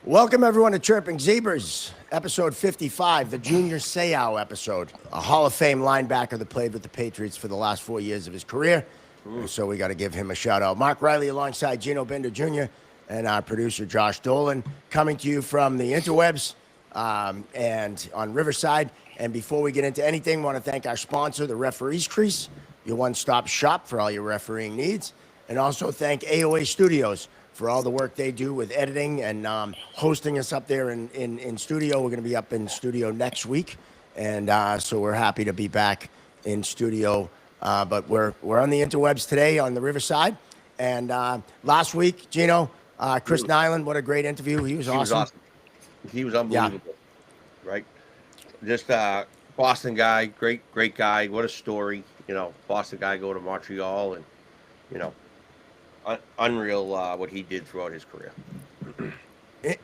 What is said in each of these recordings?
Welcome, everyone, to Chirping Zebras, episode 55, the Junior Seau episode. A Hall of Fame linebacker that played with the Patriots for the last 4 years of his career. So we got to give him a shout out. Mark Riley alongside Gino Bender Jr. and our producer, Josh Dolan, coming to you from the interwebs and on Riverside. And before we get into anything, I want to thank our sponsor, the Referees Crease, your one-stop shop for all your refereeing needs. And also thank AOA Studios for all the work they do with editing and hosting us up there in studio. We're going to be up in studio next week. And so we're happy to be back in studio. But we're on the interwebs today on the Riverside. And last week, Gino, Chris Nyland, what a great interview. He was awesome. He was unbelievable, right? Just Boston guy, great guy. What a story. Boston guy go to Montreal and, unreal what he did throughout his career.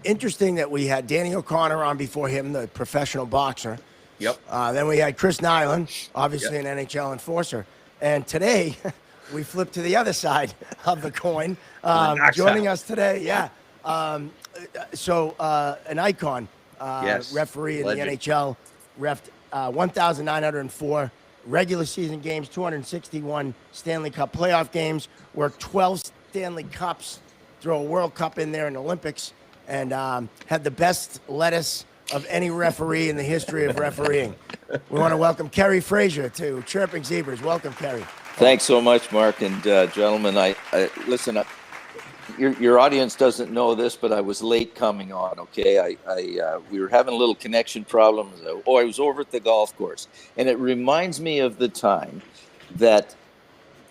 Interesting that we had Danny O'Connor on before him, the professional boxer. Yep. Then we had Chris Nyland, obviously an NHL enforcer. And today, we flipped to the other side of the coin. Joining us today, an icon, referee in legend. the NHL, reffed 1,904 regular season games, 261 Stanley Cup playoff games, worked 12 Stanley Cups, throw a World Cup in there in Olympics, and had the best lettuce of any referee in the history of refereeing. We want to welcome Kerry Fraser to Chirping Zebras. Welcome, Kerry. Thanks so much, Mark, and gentlemen. I listen. Your audience doesn't know this, but I was late coming on. Okay, we were having a little connection problems. I was over at the golf course, and it reminds me of the time that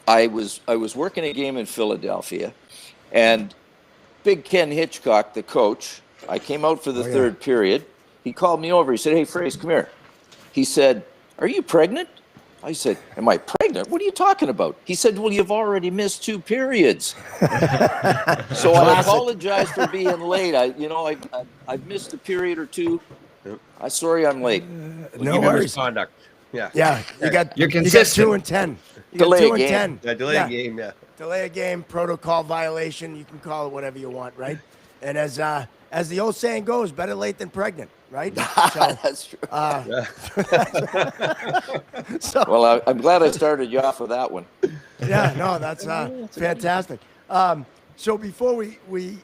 I was working a game in Philadelphia, and Big Ken Hitchcock, the coach, I came out for the third period. He called me over. He said, "Hey, Fraser, come here." He said, "Are you pregnant?" I said, "Am I pregnant? What are you talking about?" He said, "Well, you've already missed 2 periods." So I apologize for being late. I've missed a period or two. I'm sorry I'm late. No worries. Conduct. Yeah. Yeah, You're consistent. You got 2 and 10. Delay a 2 game. and 10. Yeah, delay a game, yeah. Delay a game, protocol violation. You can call it whatever you want, right? And as the old saying goes, better late than pregnant, right? So, That's true. So, Well, I'm glad I started you off with that one. yeah, no, that's fantastic. So before we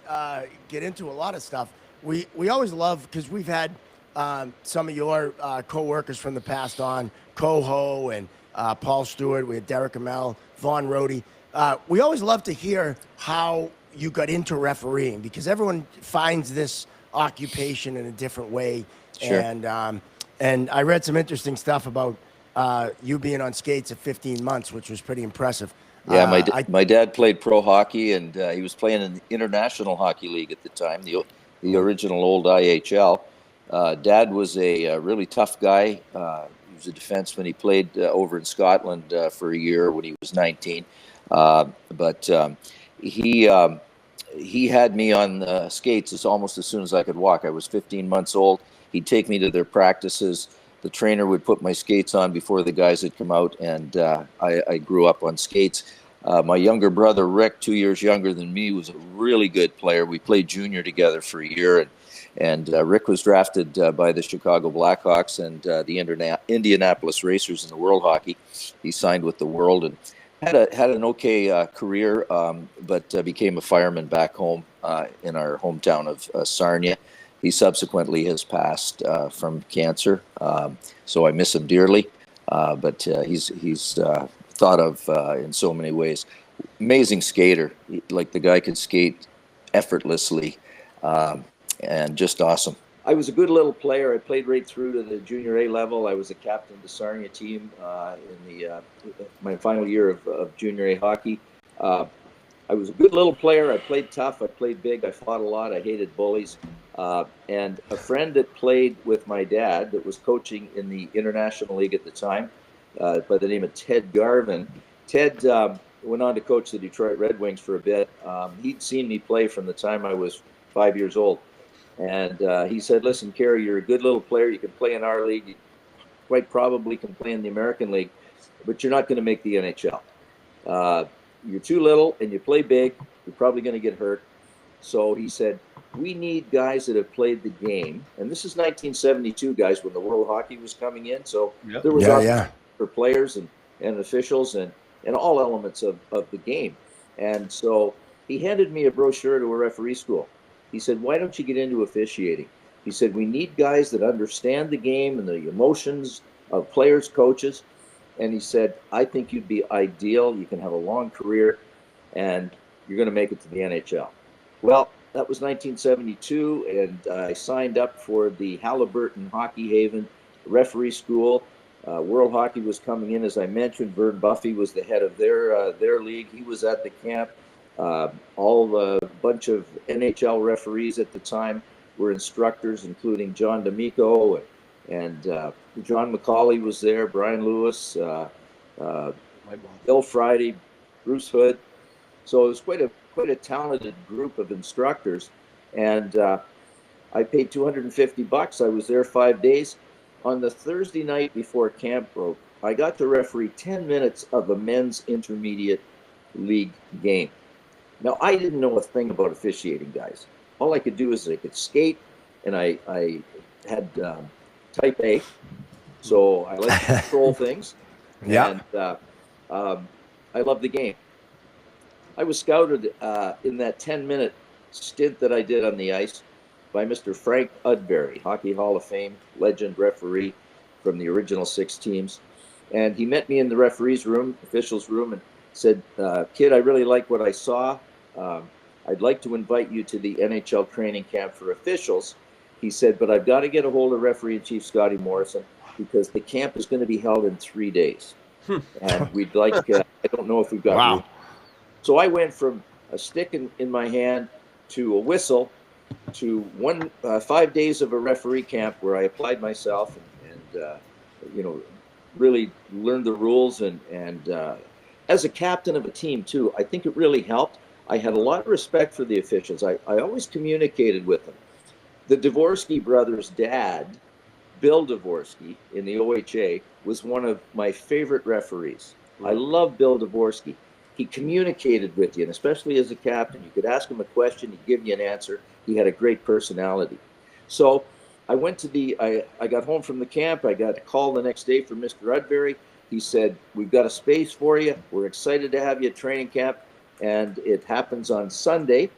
get into a lot of stuff, we always love, because we've had some of your co-workers from the past on, Coho and Paul Stewart, we had Derek Amell, Vaughn Rohde. We always love to hear how you got into refereeing, because everyone finds this occupation in a different way. Sure. And I read some interesting stuff about you being on skates at 15 months, which was pretty impressive. Yeah, my dad played pro hockey, and he was playing in the International Hockey League at the time, the original old IHL. Dad was a really tough guy. He was a defenseman. He played over in Scotland for a year when he was 19. But he had me on skates almost as soon as I could walk. I was 15 months old. He'd take me to their practices. The trainer would put my skates on before the guys had come out, and I grew up on skates. My younger brother, Rick, 2 years younger than me, was a really good player. We played junior together for a year, and Rick was drafted by the Chicago Blackhawks and the Indianapolis Racers in the World Hockey. He signed with the World and had an okay career, but became a fireman back home in our hometown of Sarnia. He subsequently has passed from cancer, so I miss him dearly. But he's thought of in so many ways. Amazing skater, like the guy could skate effortlessly, and just awesome. I was a good little player. I played right through to the junior A level. I was a captain of the Sarnia team in my final year of junior A hockey. I was a good little player. I played tough. I played big. I fought a lot. I hated bullies. And a friend that played with my dad that was coaching in the International League at the time, by the name of Ted Garvin. Ted went on to coach the Detroit Red Wings for a bit. He'd seen me play from the time I was 5 years old. And he said, "Listen, Kerry, you're a good little player. You can play in our league. You quite probably can play in the American League, but you're not going to make the NHL. You're too little and you play big. You're probably going to get hurt." So he said, we need guys that have played the game. And this is 1972, guys, when the World Hockey was coming in. So there was opportunity for players and officials and all elements of the game. And so he handed me a brochure to a referee school. He said, why don't you get into officiating? He said, we need guys that understand the game and the emotions of players, coaches. And he said, I think you'd be ideal. You can have a long career and you're going to make it to the NHL. Well, that was 1972, and I signed up for the Halliburton Hockey Haven referee school. World Hockey was coming in, as I mentioned. Vern Buffy was the head of their league. He was at the camp. All a bunch of NHL referees at the time were instructors, including John D'Amico and John McCauley was there, Brian Lewis, Bill Friday, Bruce Hood. So it was quite a talented group of instructors, and I paid $250. I was there 5 days. On the Thursday night before camp broke, I got to referee 10 minutes of a men's intermediate league game. Now, I didn't know a thing about officiating, guys. All I could do is I could skate, and I had type A, so I like to control things. And I love the game. I was scouted in that 10-minute stint that I did on the ice by Mr. Frank Udbury, Hockey Hall of Fame legend referee from the original 6 teams. And he met me in the referee's room, officials' room, and said, kid, I really like what I saw. I'd like to invite you to the NHL training camp for officials. He said, but I've got to get a hold of referee-in-chief Scotty Morrison because the camp is going to be held in 3 days. And we'd like, I don't know if we've got room. So I went from a stick in my hand to a whistle to 5 days of a referee camp where I applied myself and really learned the rules. And as a captain of a team, too, I think it really helped. I had a lot of respect for the officials. I always communicated with them. The Dvorsky brothers' dad, Bill Dvorsky, in the OHA, was one of my favorite referees. I love Bill Dvorsky. He communicated with you, and especially as a captain, you could ask him a question, he'd give you an answer. He had a great personality. So I went to I got home from the camp. I got a call the next day from Mr. Udbury. He said, we've got a space for you. We're excited to have you at training camp. And it happens on Sunday.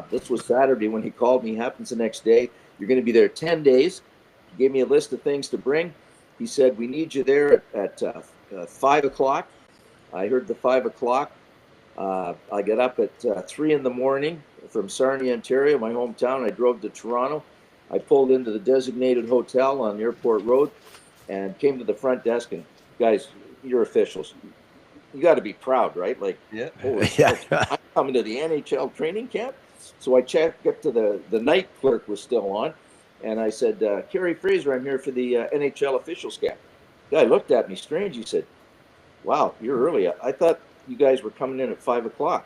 This was Saturday when he called me. It happens the next day. You're going to be there 10 days. He gave me a list of things to bring. He said, we need you there at 5 o'clock. I heard the 5 o'clock. I got up at 3 in the morning from Sarnia, Ontario, my hometown. I drove to Toronto. I pulled into the designated hotel on Airport Road and came to the front desk. And guys, you're officials. You got to be proud, right? Like, I'm coming to the NHL training camp. So I checked up to the night clerk was still on. And I said, Kerry Fraser, I'm here for the NHL officials camp. The guy looked at me strange. He said, wow, you're early. I thought you guys were coming in at 5 o'clock.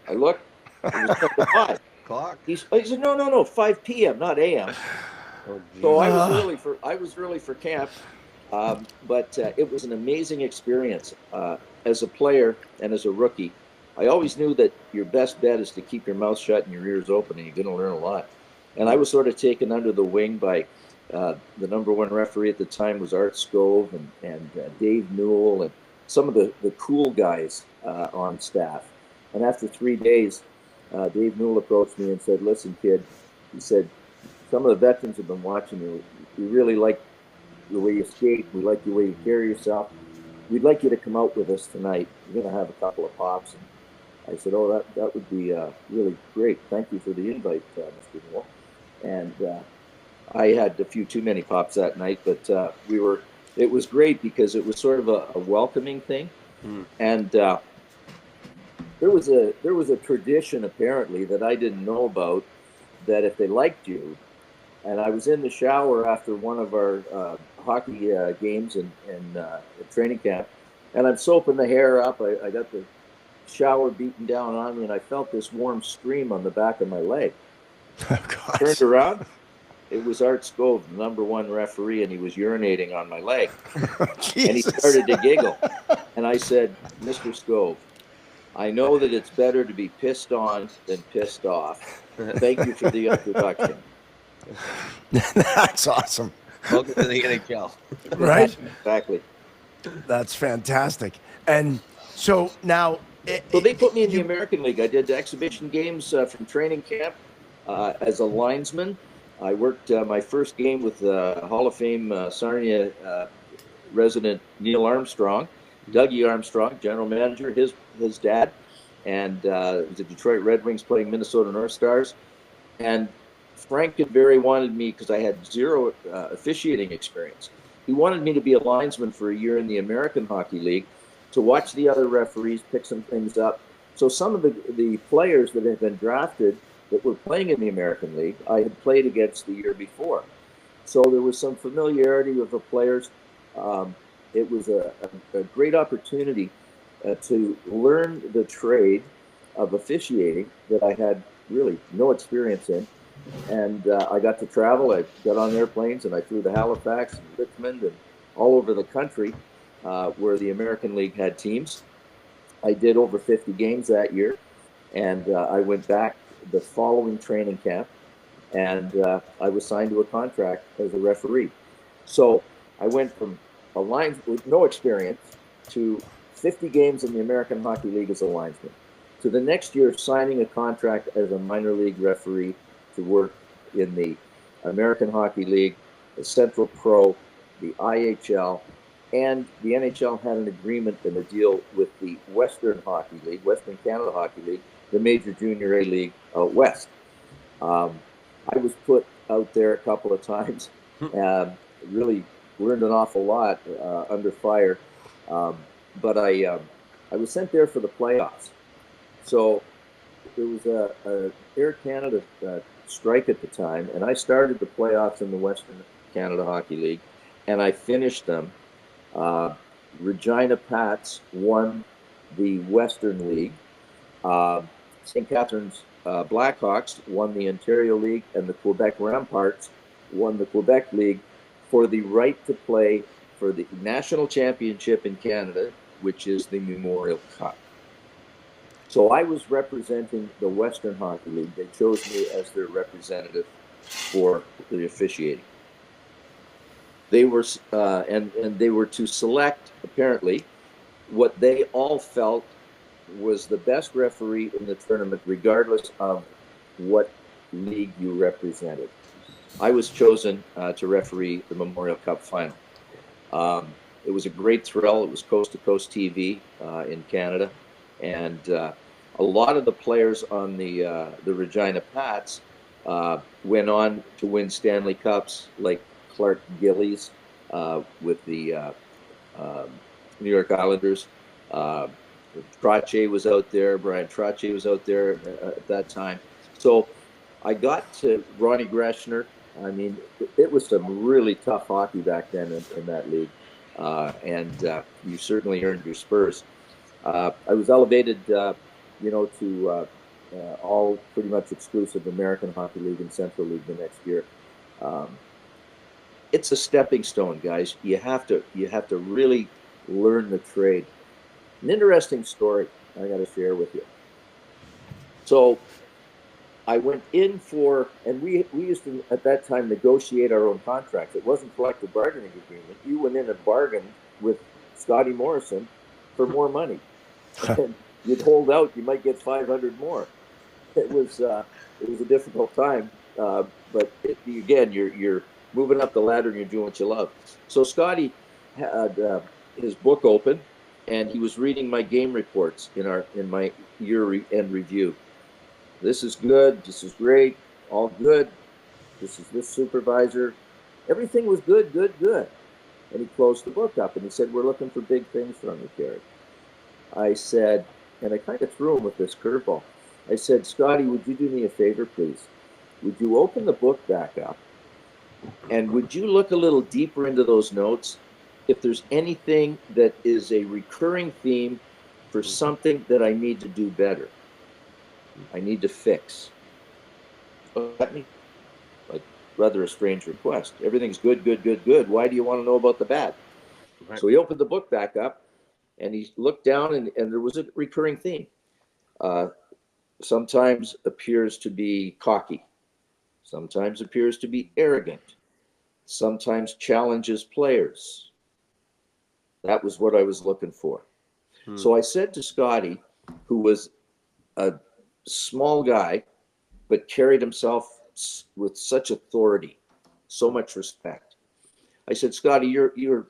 I looked, it was 5 o'clock. He said, no, 5 p.m., not a.m. So I was early for camp, but it was an amazing experience as a player and as a rookie. I always knew that your best bet is to keep your mouth shut and your ears open, and you're going to learn a lot. And I was sort of taken under the wing by the number one referee at the time was Art Scove and Dave Newell and some of the cool guys on staff. And after 3 days, Dave Newell approached me and said, listen, kid, he said, some of the veterans have been watching you. We really like the way you skate. We like the way you carry yourself. We'd like you to come out with us tonight. We're going to have a couple of pops. And I said, oh, that would be really great. Thank you for the invite, Mr. Newell. And I had a few too many pops that night, but it was great because it was sort of a welcoming thing. And there was a tradition apparently that I didn't know about, that if they liked you, and I was in the shower after one of our hockey games in training camp, and I'm soaping the hair up. I got the shower beaten down on me, and I felt this warm stream on the back of my leg. Oh, turned around. It was Art Scove, the number one referee, and he was urinating on my leg. And he started to giggle. And I said, Mr. Scove, I know that it's better to be pissed on than pissed off. Thank you for the introduction. That's awesome. Welcome to the NHL. Right? Exactly. That's fantastic. And so now, So they put me in the American League. I did exhibition games from training camp as a linesman. I worked my first game with Hall of Fame Sarnia resident Neil Armstrong, Dougie Armstrong, general manager, his dad, and the Detroit Red Wings playing Minnesota North Stars. And Frank Cadbury wanted me, because I had zero officiating experience, he wanted me to be a linesman for a year in the American Hockey League to watch the other referees, pick some things up. So some of the players that had been drafted that were playing in the American League, I had played against the year before. So there was some familiarity with the players. It was a great opportunity to learn the trade of officiating that I had really no experience in. And I got to travel. I got on airplanes and I flew to Halifax and Richmond and all over the country where the American League had teams. I did over 50 games that year, and I went back the following training camp, and I was signed to a contract as a referee. So I went from a line with no experience to 50 games in the American Hockey League as a linesman, to the next year signing a contract as a minor league referee to work in the American Hockey League, the Central Pro, the IHL, and the NHL had an agreement and a deal with the Western Hockey League, Western Canada Hockey League, the major junior A league out west. I was put out there a couple of times, really learned an awful lot under fire, but I was sent there for the playoffs. So there was a Air Canada strike at the time, and I started the playoffs in the Western Canada Hockey League, and I finished them. Regina Pats won the Western League. St. Catharines Blackhawks won the Ontario League, and the Quebec Ramparts won the Quebec League for the right to play for the national championship in Canada, which is the Memorial Cup. So I was representing the Western Hockey League. They chose me as their representative for the officiating. They were and they were to select, apparently, what they all felt was the best referee in the tournament, regardless of what league you represented. I was chosen to referee the Memorial Cup final. It was a great thrill. It was coast-to-coast TV in Canada, and a lot of the players on the Regina Pats went on to win Stanley Cups, like Clark Gillies with the New York Islanders. Trottier was out there. Brian Trottier was out there at that time. So I got to Ronnie Greshner. I mean, it was some really tough hockey back then in that league. And you certainly earned your spurs. I was elevated, to all pretty much exclusive American Hockey League and Central League the next year. It's a stepping stone, guys. You have to really learn the trade. An interesting story I got to share with you. So I went in for, and we used to at that time negotiate our own contracts. It wasn't collective bargaining agreement. You went in and bargained with Scotty Morrison for more money. And you'd hold out, you might get 500 more. It was a difficult time, but again, you're moving up the ladder and you're doing what you love. So Scotty had his book open, and he was reading my game reports in my year-end review. This is good. This is great. All good. This is this supervisor. Everything was good. And he closed the book up and he said, "We're looking for big things from you, Kerry." I said, and I kind of threw him with this curveball. I said, "Scotty, would you do me a favor, please? Would you open the book back up? And would you look a little deeper into those notes if there's anything that is a recurring theme for something that I need to do better? I need to fix." Like, rather a strange request. Everything's good. Why do you want to know about the bad? Right. So he opened the book back up and he looked down and there was a recurring theme. sometimes appears to be cocky, sometimes appears to be arrogant, sometimes challenges players. That was what I was looking for. So I said to Scotty, who was a small guy, but carried himself with such authority, so much respect. I said, Scotty, you're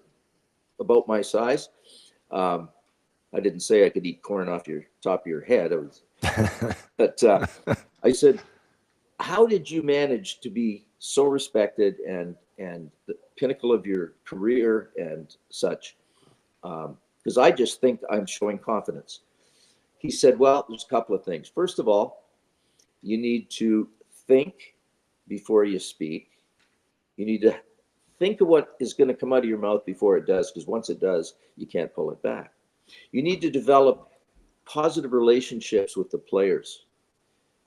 about my size. I didn't say I could eat corn off your top of your head. But I said, how did you manage to be so respected and the pinnacle of your career and such? Because I just think I'm showing confidence. He said, well, there's a couple of things. First of all, you need to think before you speak. You need to think of what is going to come out of your mouth before it does, because once it does, you can't pull it back. You need to develop positive relationships with the players.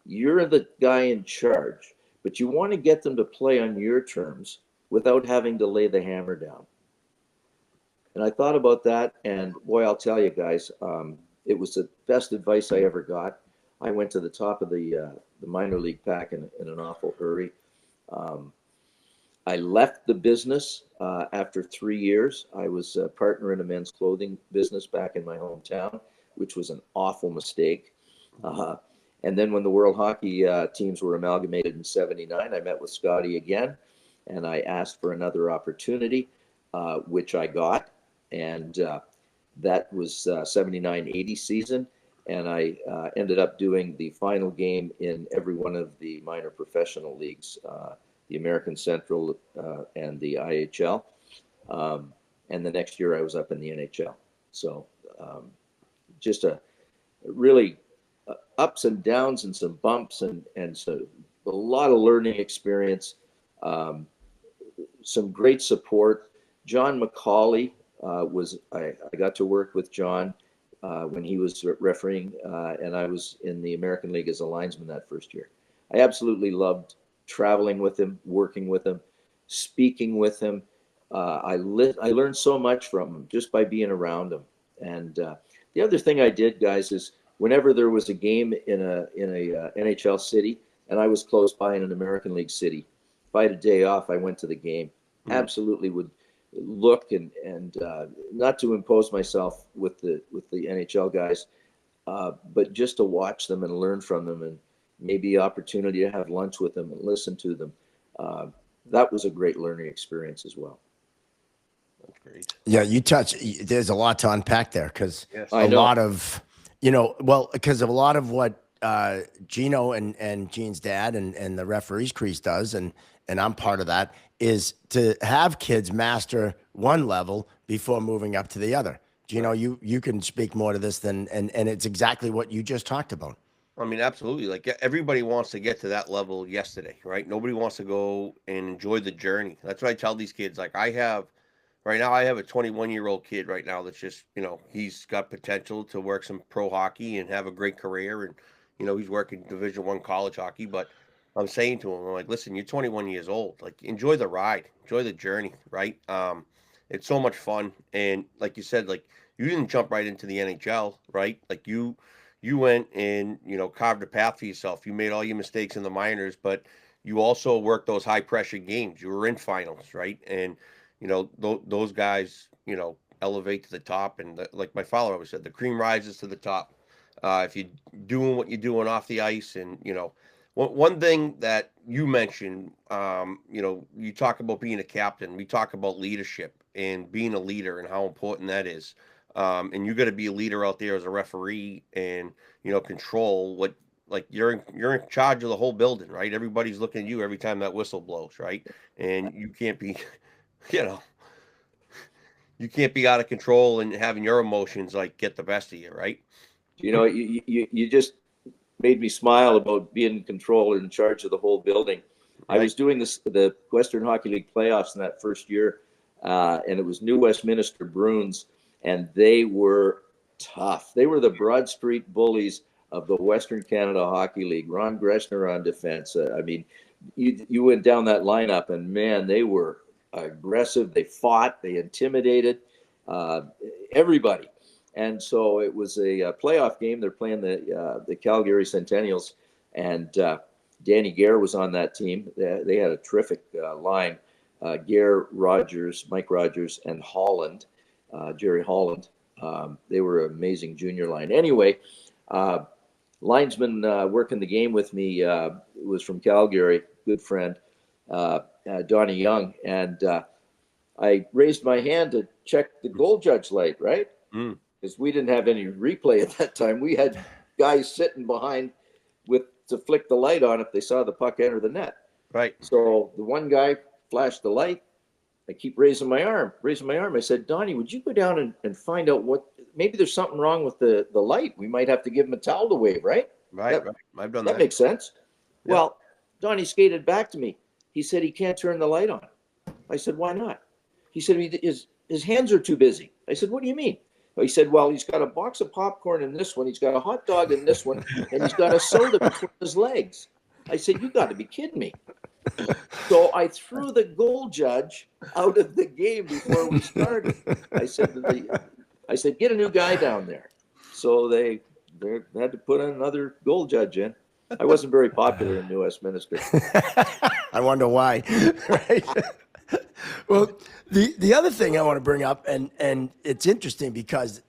You're the guy in charge, but you want to get them to play on your terms without having to lay the hammer down. And I thought about that, and boy, I'll tell you guys, it was the best advice I ever got. I went to the top of the minor league pack in an awful hurry. I left the business after 3 years. I was a partner in a men's clothing business back in my hometown, which was an awful mistake. And then when the World Hockey teams were amalgamated in '79, I met with Scotty again, and I asked for another opportunity, which I got. And that was 79-80 season. And I ended up doing the final game in every one of the minor professional leagues, the American Central and the IHL. And the next year I was up in the NHL. So just a really ups and downs and some bumps and so a lot of learning experience, some great support. John McCauley I got to work with John when he was refereeing, and I was in the American League as a linesman that first year. I absolutely loved traveling with him, working with him, speaking with him. I learned so much from him just by being around him. And the other thing I did, guys, is whenever there was a game in a NHL city, and I was close by in an American League city, if I had a day off, I went to the game. Absolutely would look and not to impose myself with the NHL guys, but just to watch them and learn from them, and maybe opportunity to have lunch with them and listen to them. That was a great learning experience as well. That's great. Yeah, there's a lot to unpack there, because Yes. a lot of, because of a lot of what Gino and Gene's dad and the referees crease does, and I'm part of that, is to have kids master one level before moving up to the other. Gino, you can speak more to this and it's exactly what you just talked about. I mean, absolutely. Like, everybody wants to get to that level yesterday, right? Nobody wants to go and enjoy the journey. That's what I tell these kids. Like, right now I have a 21-year-old kid right now that's just, he's got potential to work some pro hockey and have a great career. And, he's working Division I college hockey. But I'm saying to him, I'm like, listen, you're 21 years old. Like, enjoy the ride, enjoy the journey, right? It's so much fun. And like you said, like, you didn't jump right into the NHL, right? Like, you went and, carved a path for yourself. You made all your mistakes in the minors, but you also worked those high pressure games. You were in finals, right? And, those guys, elevate to the top. And like my father always said, the cream rises to the top. If you're doing what you're doing off the ice. And, one thing that you mentioned, you talk about being a captain. We talk about leadership and being a leader and how important that is. And you got to be a leader out there as a referee and, control what, like, you're in charge of the whole building, right? Everybody's looking at you every time that whistle blows, right? And you can't be, you can't be out of control and having your emotions like get the best of you, right? You just made me smile about being in control and in charge of the whole building. Right. I was doing the Western Hockey League playoffs in that first year, and it was New Westminster Bruins, and they were tough. They were the Broad Street Bullies of the Western Canada Hockey League. Ron Greshner on defense. I mean, you went down that lineup, and man, they were aggressive. They fought. They intimidated everybody. And so it was a playoff game. They're playing the Calgary Centennials, and Danny Gare was on that team. They had a terrific line. Gare, Rogers, Mike Rogers, and Holland, Jerry Holland. They were an amazing junior line. Anyway, linesman working the game with me was from Calgary, good friend, Donnie Young. And I raised my hand to check the goal judge light, right? Because we didn't have any replay at that time. We had guys sitting behind to flick the light on if they saw the puck enter the net. Right. So the one guy flashed the light. I keep raising my arm. I said, Donnie, would you go down and find out maybe there's something wrong with the light. We might have to give him a towel to wave, right? Right. I've done that. That makes sense. Yeah. Well, Donnie skated back to me. He said he can't turn the light on. I said, why not? He said his hands are too busy. I said, what do you mean? He said, well, he's got a box of popcorn in this one. He's got a hot dog in this one. And he's got a soda between his legs. I said, you got to be kidding me. So I threw the goal judge out of the game before we started. I said, get a new guy down there. So they had to put another goal judge in. I wasn't very popular in New Westminster. I wonder why. Right? Well, the other thing I want to bring up, and it's interesting because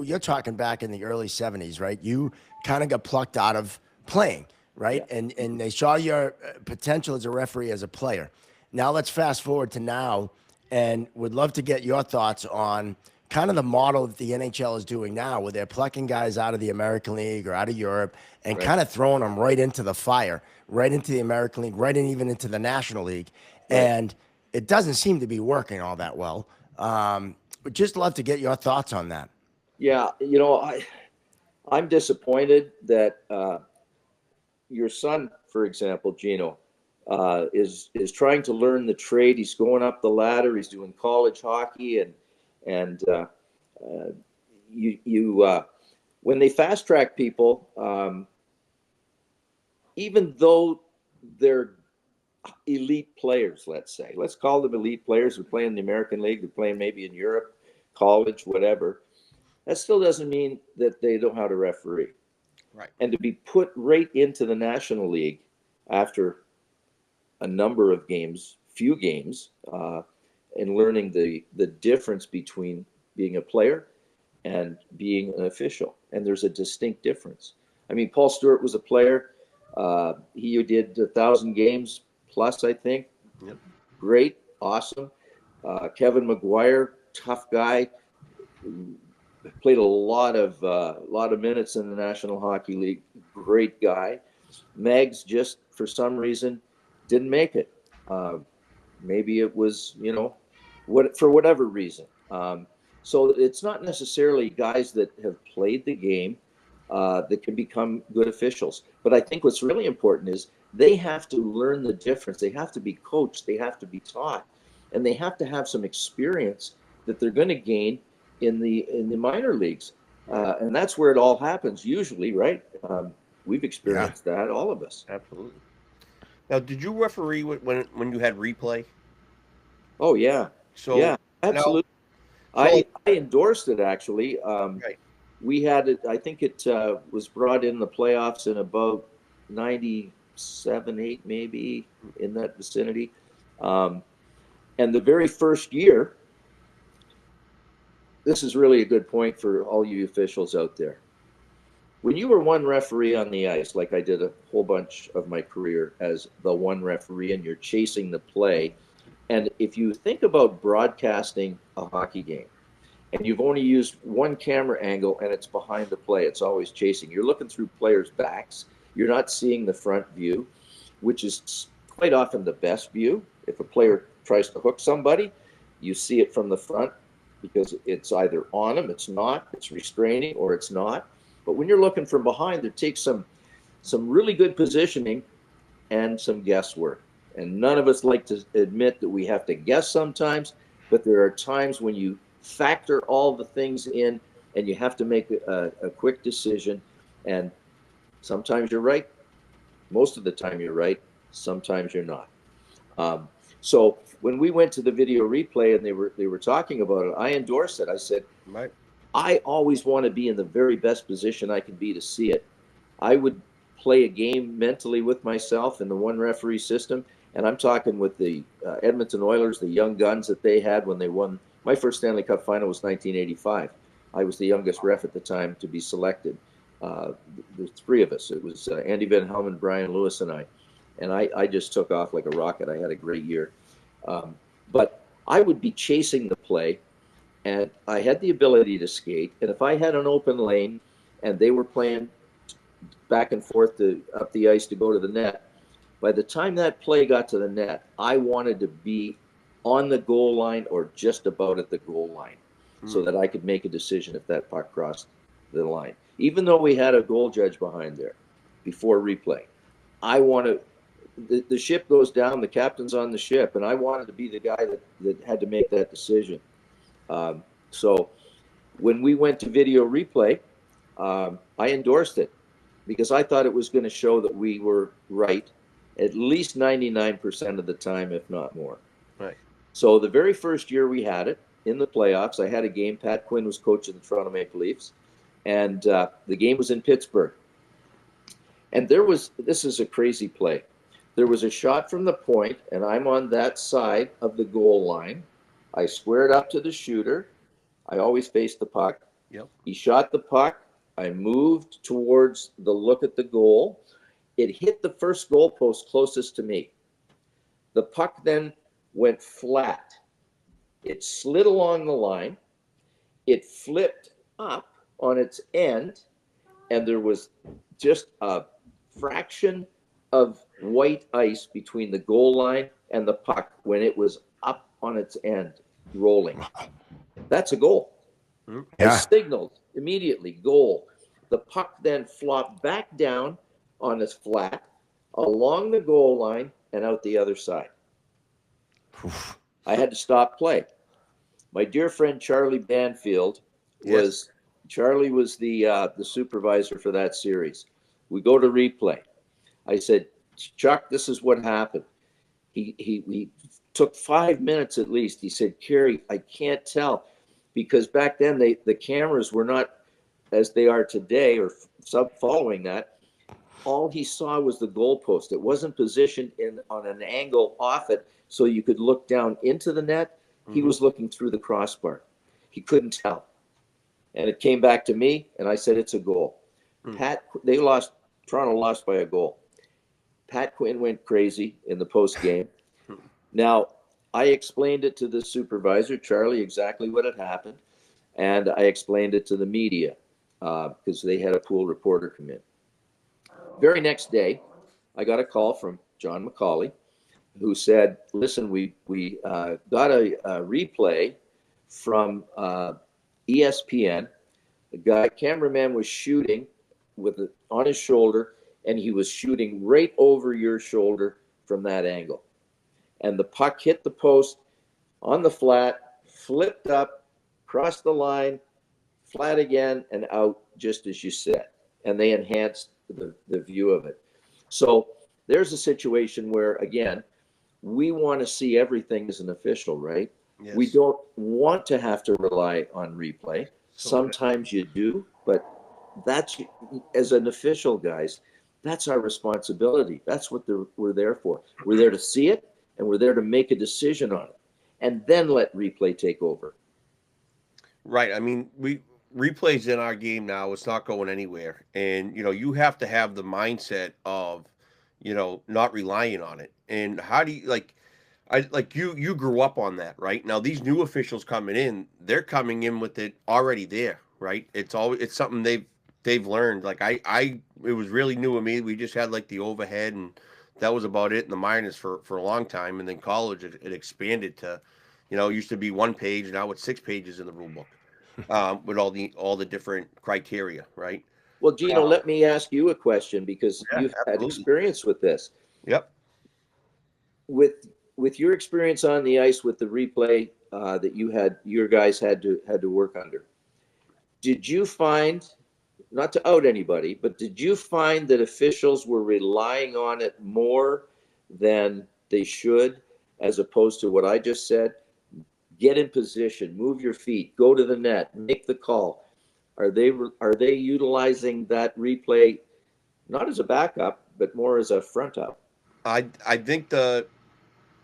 you're talking back in the early 70s, right? You kind of got plucked out of playing, right? Yeah. And they saw your potential as a referee, as a player. Now let's fast forward to now, and would love to get your thoughts on kind of the model that the NHL is doing now, where they're plucking guys out of the American League or out of Europe and kind of throwing them right into the fire, right into the American League, right and even into the National League. Right. And it doesn't seem to be working all that well. Would just love to get your thoughts on that. Yeah, I'm disappointed that your son, for example, Gino, is trying to learn the trade. He's going up the ladder. He's doing college hockey, and when they fast track people, even though they're elite players, let's call them elite players. They're playing in the American League. They're playing maybe in Europe, college, whatever. That still doesn't mean that they know how to referee. Right. And to be put right into the National League after a number of games, few games, and learning the difference between being a player and being an official. And there's a distinct difference. I mean, Paul Stewart was a player. He did 1,000 games plus, I think. Yep. Great, awesome. Kevin McGuire, tough guy. Played a lot of minutes in the National Hockey League. Great guy. Megs just for some reason didn't make it. Maybe it was for whatever reason. So it's not necessarily guys that have played the game that can become good officials. But I think what's really important is they have to learn the difference. They have to be coached. They have to be taught, and they have to have some experience that they're going to gain in the minor leagues, and that's where it all happens usually, right? We've experienced that, all of us. Absolutely. Now, did you referee when you had replay? Oh yeah. So yeah, absolutely. I endorsed it actually. Right. We had it. I think it was brought in the playoffs in about 97, 8, maybe in that vicinity. And the very first year. This is really a good point for all you officials out there. When you were one referee on the ice, like I did a whole bunch of my career as the one referee, and you're chasing the play, and if you think about broadcasting a hockey game, and you've only used one camera angle and it's behind the play, it's always chasing. You're looking through players' backs. You're not seeing the front view, which is quite often the best view. If a player tries to hook somebody, you see it from the front, because it's either on them, it's not, it's restraining, or it's not. But when you're looking from behind, it takes some really good positioning and some guesswork. And none of us like to admit that we have to guess sometimes, but there are times when you factor all the things in and you have to make a quick decision. And sometimes you're right. Most of the time you're right. Sometimes you're not. So when we went to the video replay and they were talking about it, I endorsed it. I said, right. I always want to be in the very best position I can be to see it. I would play a game mentally with myself in the one referee system. And I'm talking with the Edmonton Oilers, the young guns that they had when they won. My first Stanley Cup final was 1985. I was the youngest ref at the time to be selected. There's three of us. It was Andy Van Helmen, Brian Lewis, and I. And I just took off like a rocket. I had a great year. But I would be chasing the play, and I had the ability to skate. And if I had an open lane and they were playing back and forth up the ice to go to the net, by the time that play got to the net, I wanted to be on the goal line or just about at the goal line so that I could make a decision if that puck crossed the line. Even though we had a goal judge behind there before replay, I wanted the ship goes down, the captain's on the ship, and I wanted to be the guy that had to make that decision. So when we went to video replay, I endorsed it because I thought it was going to show that we were right at least 99% of the time, if not more. Right. So the very first year we had it in the playoffs, I had a game. Pat Quinn was coach of the Toronto Maple Leafs, and the game was in Pittsburgh. And this is a crazy play. There was a shot from the point, and I'm on that side of the goal line. I squared up to the shooter. I always face the puck. Yep. He shot the puck. I moved towards the look at the goal. It hit the first goal post closest to me. The puck then went flat. It slid along the line. It flipped up on its end, and there was just a fraction of white ice between the goal line and the puck when it was up on its end, rolling. That's a goal. Yeah. I signaled immediately, goal. The puck then flopped back down on its flat, along the goal line, and out the other side. Oof. I had to stop play. My dear friend Charlie Banfield was the supervisor for that series. We go to replay. I said, Chuck, this is what happened. He took 5 minutes at least. He said, Kerry, I can't tell, because back then the cameras were not as they are today or following that. All he saw was the goalpost. It wasn't positioned on an angle off it so you could look down into the net. He was looking through the crossbar. He couldn't tell. And it came back to me, and I said, it's a goal. Toronto lost by a goal. Pat Quinn went crazy in the post game. Now, I explained it to the supervisor, Charlie, exactly what had happened. And I explained it to the media because they had a pool reporter come in. Very next day, I got a call from John McCauley, who said, listen, we got a replay from ESPN. The cameraman was shooting on his shoulder, and he was shooting right over your shoulder from that angle. And the puck hit the post on the flat, flipped up, crossed the line, flat again, and out, just as you said. And they enhanced the view of it. So there's a situation where, again, we want to see everything as an official, right? Yes. We don't want to have to rely on replay. Sometimes you do, but that's, as an official, guys, that's our responsibility. That's what we're there for. We're there to see it, and we're there to make a decision on it, and then let replay take over. Right. I mean, replays in our game now, it's not going anywhere. And, you have to have the mindset of, not relying on it. And how do you, you grew up on that, right? Now, these new officials coming in, they're coming in with it already there, right? It's something they've learned. It was really new to me. We just had the overhead, and that was about it in the minors for a long time. And then college, it expanded to, it used to be 1 page. Now it's 6 pages in the rule book. With all the different criteria, right? Well, Gino, let me ask you a question, because you've had experience with this. Yep. With your experience on the ice with the replay that your guys had to work under, did you find, not to out anybody, but did you find that officials were relying on it more than they should, as opposed to what I just said? Get in position, move your feet, go to the net, make the call. Are they utilizing that replay not as a backup, but more as a front up? I think to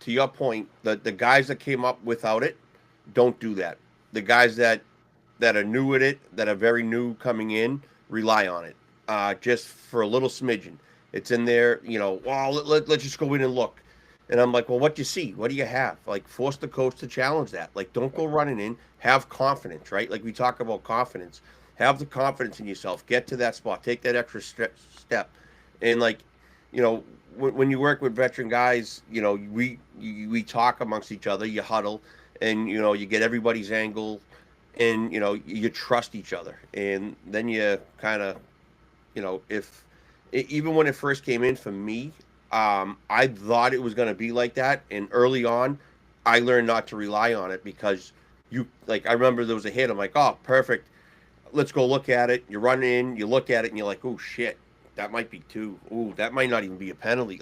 your point, the guys that came up without it don't do that. The guys that are new at it, that are very new coming in, rely on it just for a little smidgen. It's in there, well, let's just go in and look. And I'm like, well, what do you see? What do you have? Like, force the coach to challenge that. Like, don't go running in. Have confidence, right? Like, we talk about confidence. Have the confidence in yourself. Get to that spot. Take that extra step. And, like, when you work with veteran guys, we talk amongst each other. You huddle, and, you get everybody's angle, and, you trust each other. And then you kind of, even when it first came in for me, I thought it was going to be like that, and early on, I learned not to rely on it because I remember there was a hit. I'm like, oh, perfect. Let's go look at it. You run in, you look at it, and you're like, oh shit, that might be two. Ooh, that might not even be a penalty.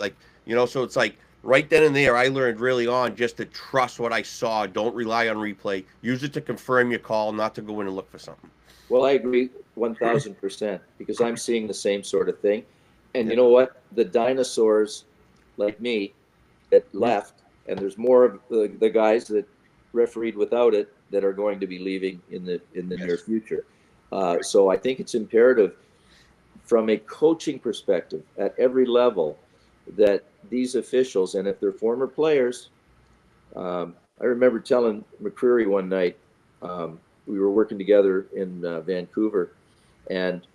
So it's like right then and there, I learned really on just to trust what I saw. Don't rely on replay. Use it to confirm your call, not to go in and look for something. Well, I agree 1,000% because I'm seeing the same sort of thing. And you know what? The dinosaurs like me that left, and there's more of the guys that refereed without it that are going to be leaving in the near future. So I think it's imperative from a coaching perspective at every level that these officials, and if they're former players, I remember telling McCreary one night, we were working together in Vancouver, and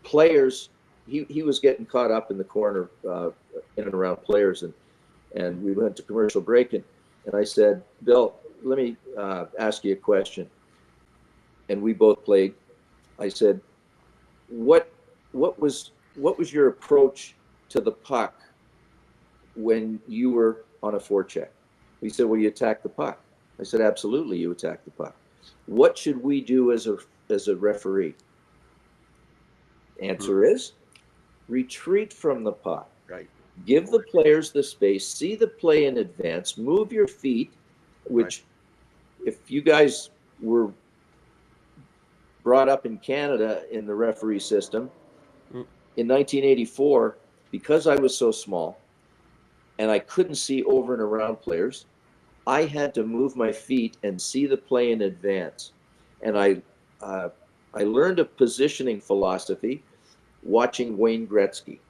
players, he was getting caught up in the corner in and around players, and we went to commercial break, and I said, Bill, let me ask you a question. And we both played. I said, what was your approach to the puck when you were on a forecheck? He said, well, you attack the puck. I said, absolutely, you attack the puck. What should we do as a referee? Answer is retreat from the puck. Right. Give the players the space, see the play in advance, move your feet, which if you guys were brought up in Canada in the referee system, in 1984, because I was so small and I couldn't see over and around players, I had to move my feet and see the play in advance. And I learned a positioning philosophy watching Wayne Gretzky,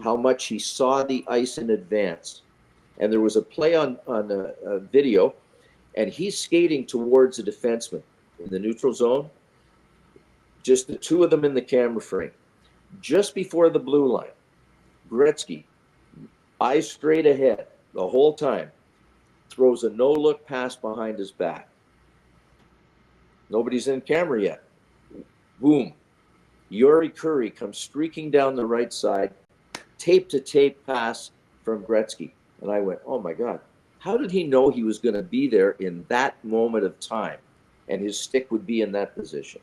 how much he saw the ice in advance. And there was a play on a video, and he's skating towards a defenseman in the neutral zone, just the two of them in the camera frame. Just before the blue line, Gretzky, eyes straight ahead the whole time, throws a no-look pass behind his back. Nobody's in camera yet. Boom. Yuri Curry comes streaking down the right side, tape-to-tape pass from Gretzky. And I went, oh, my God. How did he know he was going to be there in that moment of time and his stick would be in that position?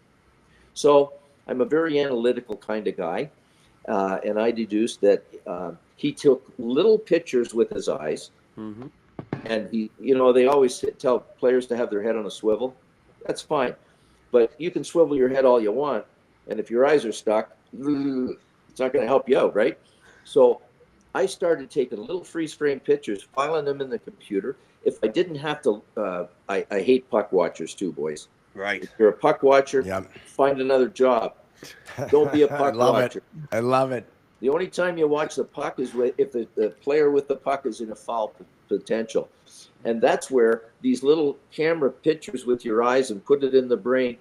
So I'm a very analytical kind of guy, and I deduced that he took little pictures with his eyes, and they always tell players to have their head on a swivel. That's fine, but you can swivel your head all you want, and if your eyes are stuck, it's not going to help you out, right? So I started taking little freeze frame pictures, filing them in the computer. If I didn't have to, I hate puck watchers too, boys. Right. If you're a puck watcher, find another job. Don't be a puck watcher. I love it. The only time you watch the puck is if the player with the puck is in a foul potential. And that's where these little camera pictures with your eyes and put it in the brain.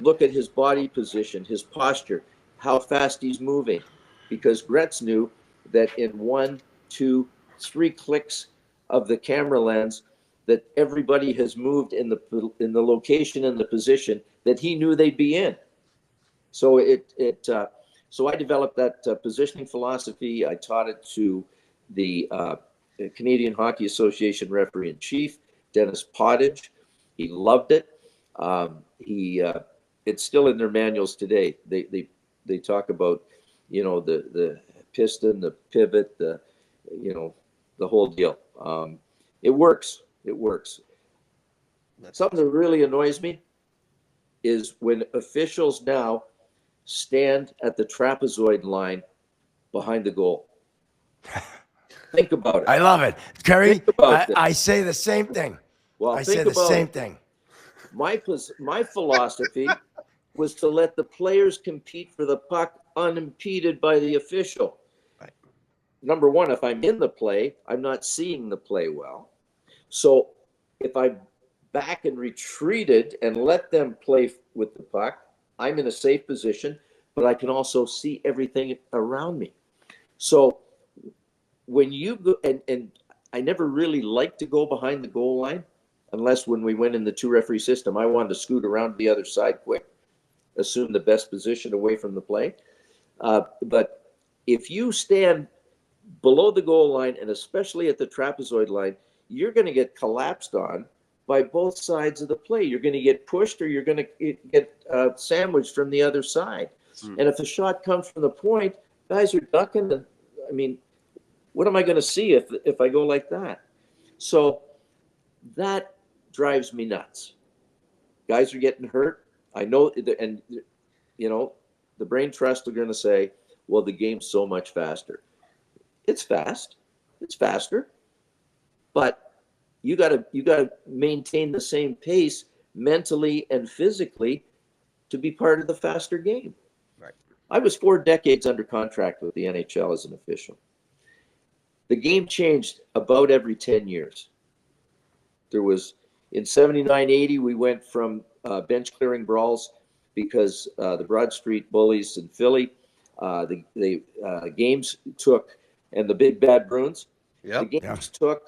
Look at his body position, his posture, how fast he's moving. Because Gretz knew that in 1, 2, 3 clicks of the camera lens, that everybody has moved in the location and the position that he knew they'd be in. So so I developed that positioning philosophy. I taught it to the Canadian Hockey Association referee in chief, Dennis Pottage. He loved it. It's still in their manuals today. They talk about the piston, the pivot, the whole deal. It works. Something that really annoys me is when officials now stand at the trapezoid line behind the goal. Think about it. I love it. Kerry, Think about this. I say the same thing. Well, I say think the about same it. thing. My philosophy was to let the players compete for the puck unimpeded by the official. Right. Number one, if I'm in the play, I'm not seeing the play well. So if I back and retreated and let them play with the puck, I'm in a safe position, but I can also see everything around me. So when you go, and I never really liked to go behind the goal line, unless when we went in the two referee system, I wanted to scoot around to the other side quick, assume the best position away from the play. But if you stand below the goal line, and especially at the trapezoid line, you're going to get collapsed on by both sides of the play. You're going to get pushed, or you're going to get sandwiched from the other side. And if a shot comes from the point, guys are ducking. I mean, what am I going to see if I go like that? So that drives me nuts. Guys are getting hurt. I know, and you know, the brain trust are going to say, "Well, the game's so much faster." It's fast. It's faster, but you got to maintain the same pace mentally and physically to be part of the faster game. Right. I was 4 decades under contract with the NHL as an official. The game changed about every 10 years. There was, in 79-80, we went from bench clearing brawls because the Broad Street Bullies in Philly, the games took, and the Big Bad Bruins, the games took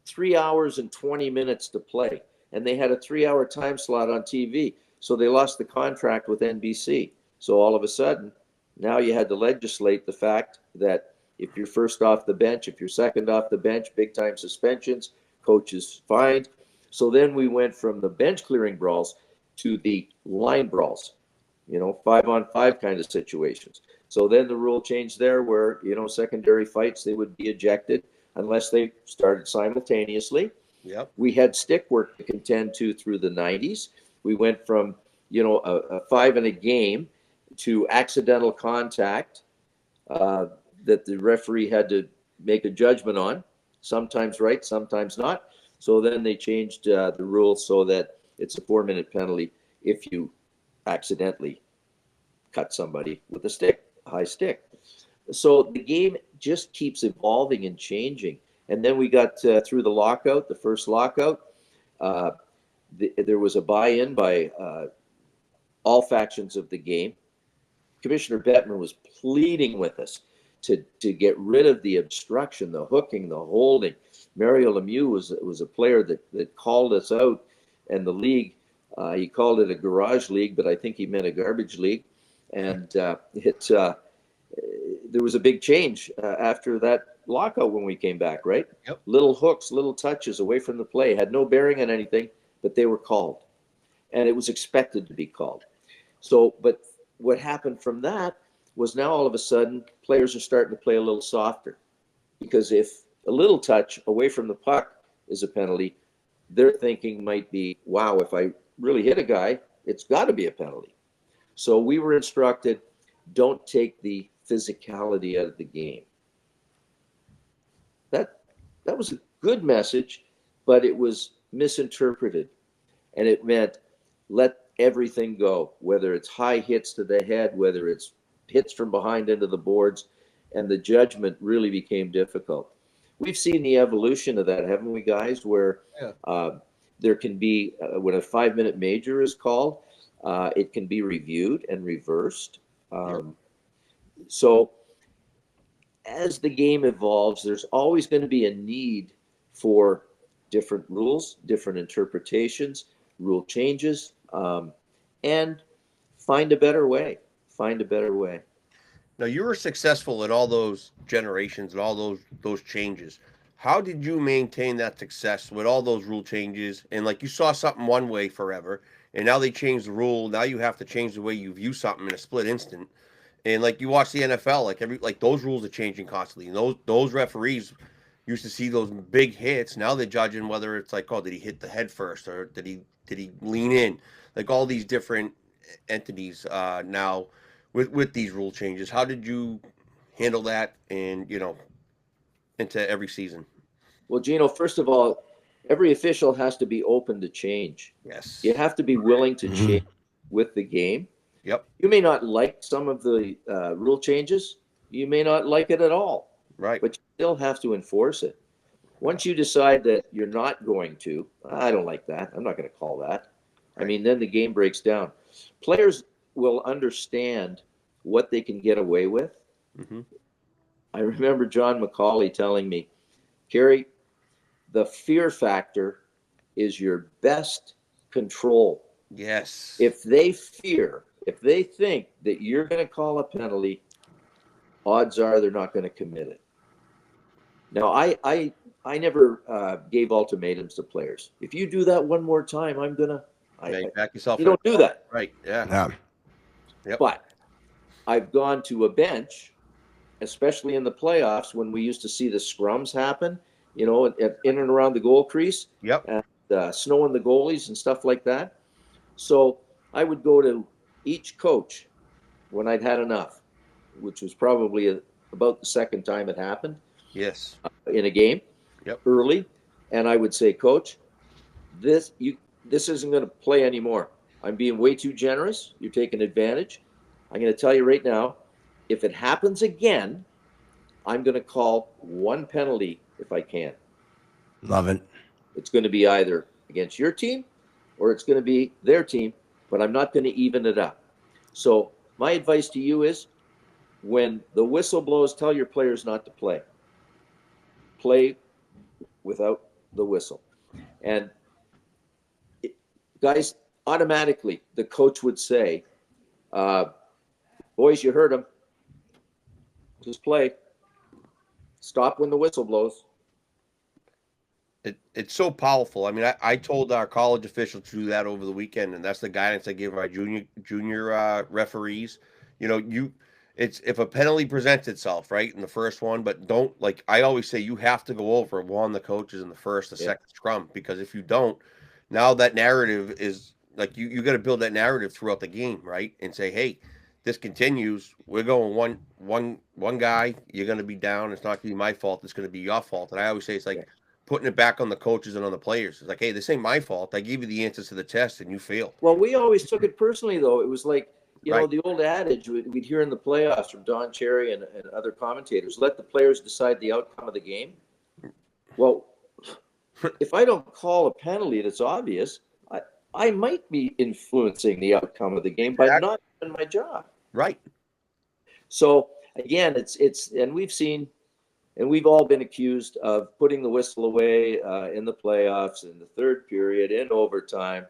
3 hours and 20 minutes to play. And they had a 3-hour time slot on TV. So they lost the contract with NBC. So all of a sudden, now you had to legislate the fact that if you're first off the bench, if you're second off the bench, big time suspensions, coaches fined. So then we went from the bench clearing brawls to the line brawls, 5-on-5 kind of situations. So then the rule changed there where, secondary fights, they would be ejected unless they started simultaneously. Yep. We had stick work to contend to through the 90s. We went from, a 5 in a game to accidental contact that the referee had to make a judgment on, sometimes right, sometimes not. So then they changed the rule so that it's a 4-minute penalty if you accidentally cut somebody with a stick, a high stick. So the game just keeps evolving and changing. And then we got through the lockout, the first lockout. There was a buy-in by all factions of the game. Commissioner Bettman was pleading with us to get rid of the obstruction, the hooking, the holding. Mario Lemieux was a player that called us out, and the league, he called it a garage league, but I think he meant a garbage league. And there was a big change after that lockout when we came back, right? Yep. Little hooks, little touches away from the play, had no bearing on anything, but they were called. And it was expected to be called. So, but what happened from that was now all of a sudden players are starting to play a little softer, because if a little touch away from the puck is a penalty, their thinking might be, wow, if I really hit a guy, it's got to be a penalty. So we were instructed, don't take the physicality out of the game. That was a good message, but it was misinterpreted. And it meant let everything go, whether it's high hits to the head, whether it's hits from behind into the boards, and the judgment really became difficult. We've seen the evolution of that, haven't we, guys, where there can be, when a 5-minute major is called, it can be reviewed and reversed. So as the game evolves, there's always going to be a need for different rules, different interpretations, rule changes, and find a better way. Now, you were successful in all those generations and all those changes. How did you maintain that success with all those rule changes? And like, you saw something one way forever, and now they changed the rule. Now you have to change the way you view something in a split instant. And like, you watch the NFL, like those rules are changing constantly. And those referees used to see those big hits. Now they're judging whether it's like, oh, did he hit the head first, or did Did he lean in? Like all these different entities now with these rule changes. How did you handle that and, into every season? Well, Gino, first of all, every official has to be open to change. Yes. You have to be willing to Mhm. change with the game. Yep. You may not like some of the rule changes. You may not like it at all, Right. but you still have to enforce it. Once you decide that you're not going to, I don't like that. I'm not going to call that. I Right. mean, then the game breaks down. Players will understand what they can get away with. Mm-hmm. I remember John McCauley telling me, Kerry, the fear factor is your best control. Yes. If they think that you're going to call a penalty, odds are they're not going to commit it. Now, I never gave ultimatums to players. If you do that one more time, I'm gonna. You back yourself. You don't do that, right? Yeah. Yeah. Yep. but I've gone to a bench, especially in the playoffs when we used to see the scrums happen, in and around the goal crease, Yep. and snowing the goalies and stuff like that. So I would go to each coach when I'd had enough, which was probably about the second time it happened Yes. in a game. Yep. Early, and I would say, Coach, this isn't going to play anymore. I'm being way too generous. You're taking advantage. I'm going to tell you right now, if it happens again, I'm going to call one penalty if I can. Love it. It's going to be either against your team or it's going to be their team, but I'm not going to even it up. So my advice to you is, when the whistle blows, tell your players not to play. Play without the whistle. And guys, automatically the coach would say, boys, you heard him. Just play. Stop when the whistle blows. It's so powerful. I mean, I told our college officials to do that over the weekend, and that's the guidance I give our junior referees. It's if a penalty presents itself, right, in the first one, but don't, like I always say, you have to go over one the coaches in the first, the second scrum, because if you don't, now that narrative is like you got to build that narrative throughout the game, right, and say, hey, this continues. We're going one guy. You're going to be down. It's not going to be my fault. It's going to be your fault. And I always say it's like putting it back on the coaches and on the players. It's like, hey, this ain't my fault. I gave you the answers to the test and you failed. Well, we always took it personally, though. It was like, Right. the old adage we'd hear in the playoffs from Don Cherry and other commentators, let the players decide the outcome of the game. Well, if I don't call a penalty that's obvious, I might be influencing the outcome of the game by not doing my job. Right. So again, and we've all been accused of putting the whistle away in the playoffs, in the third period, in overtime.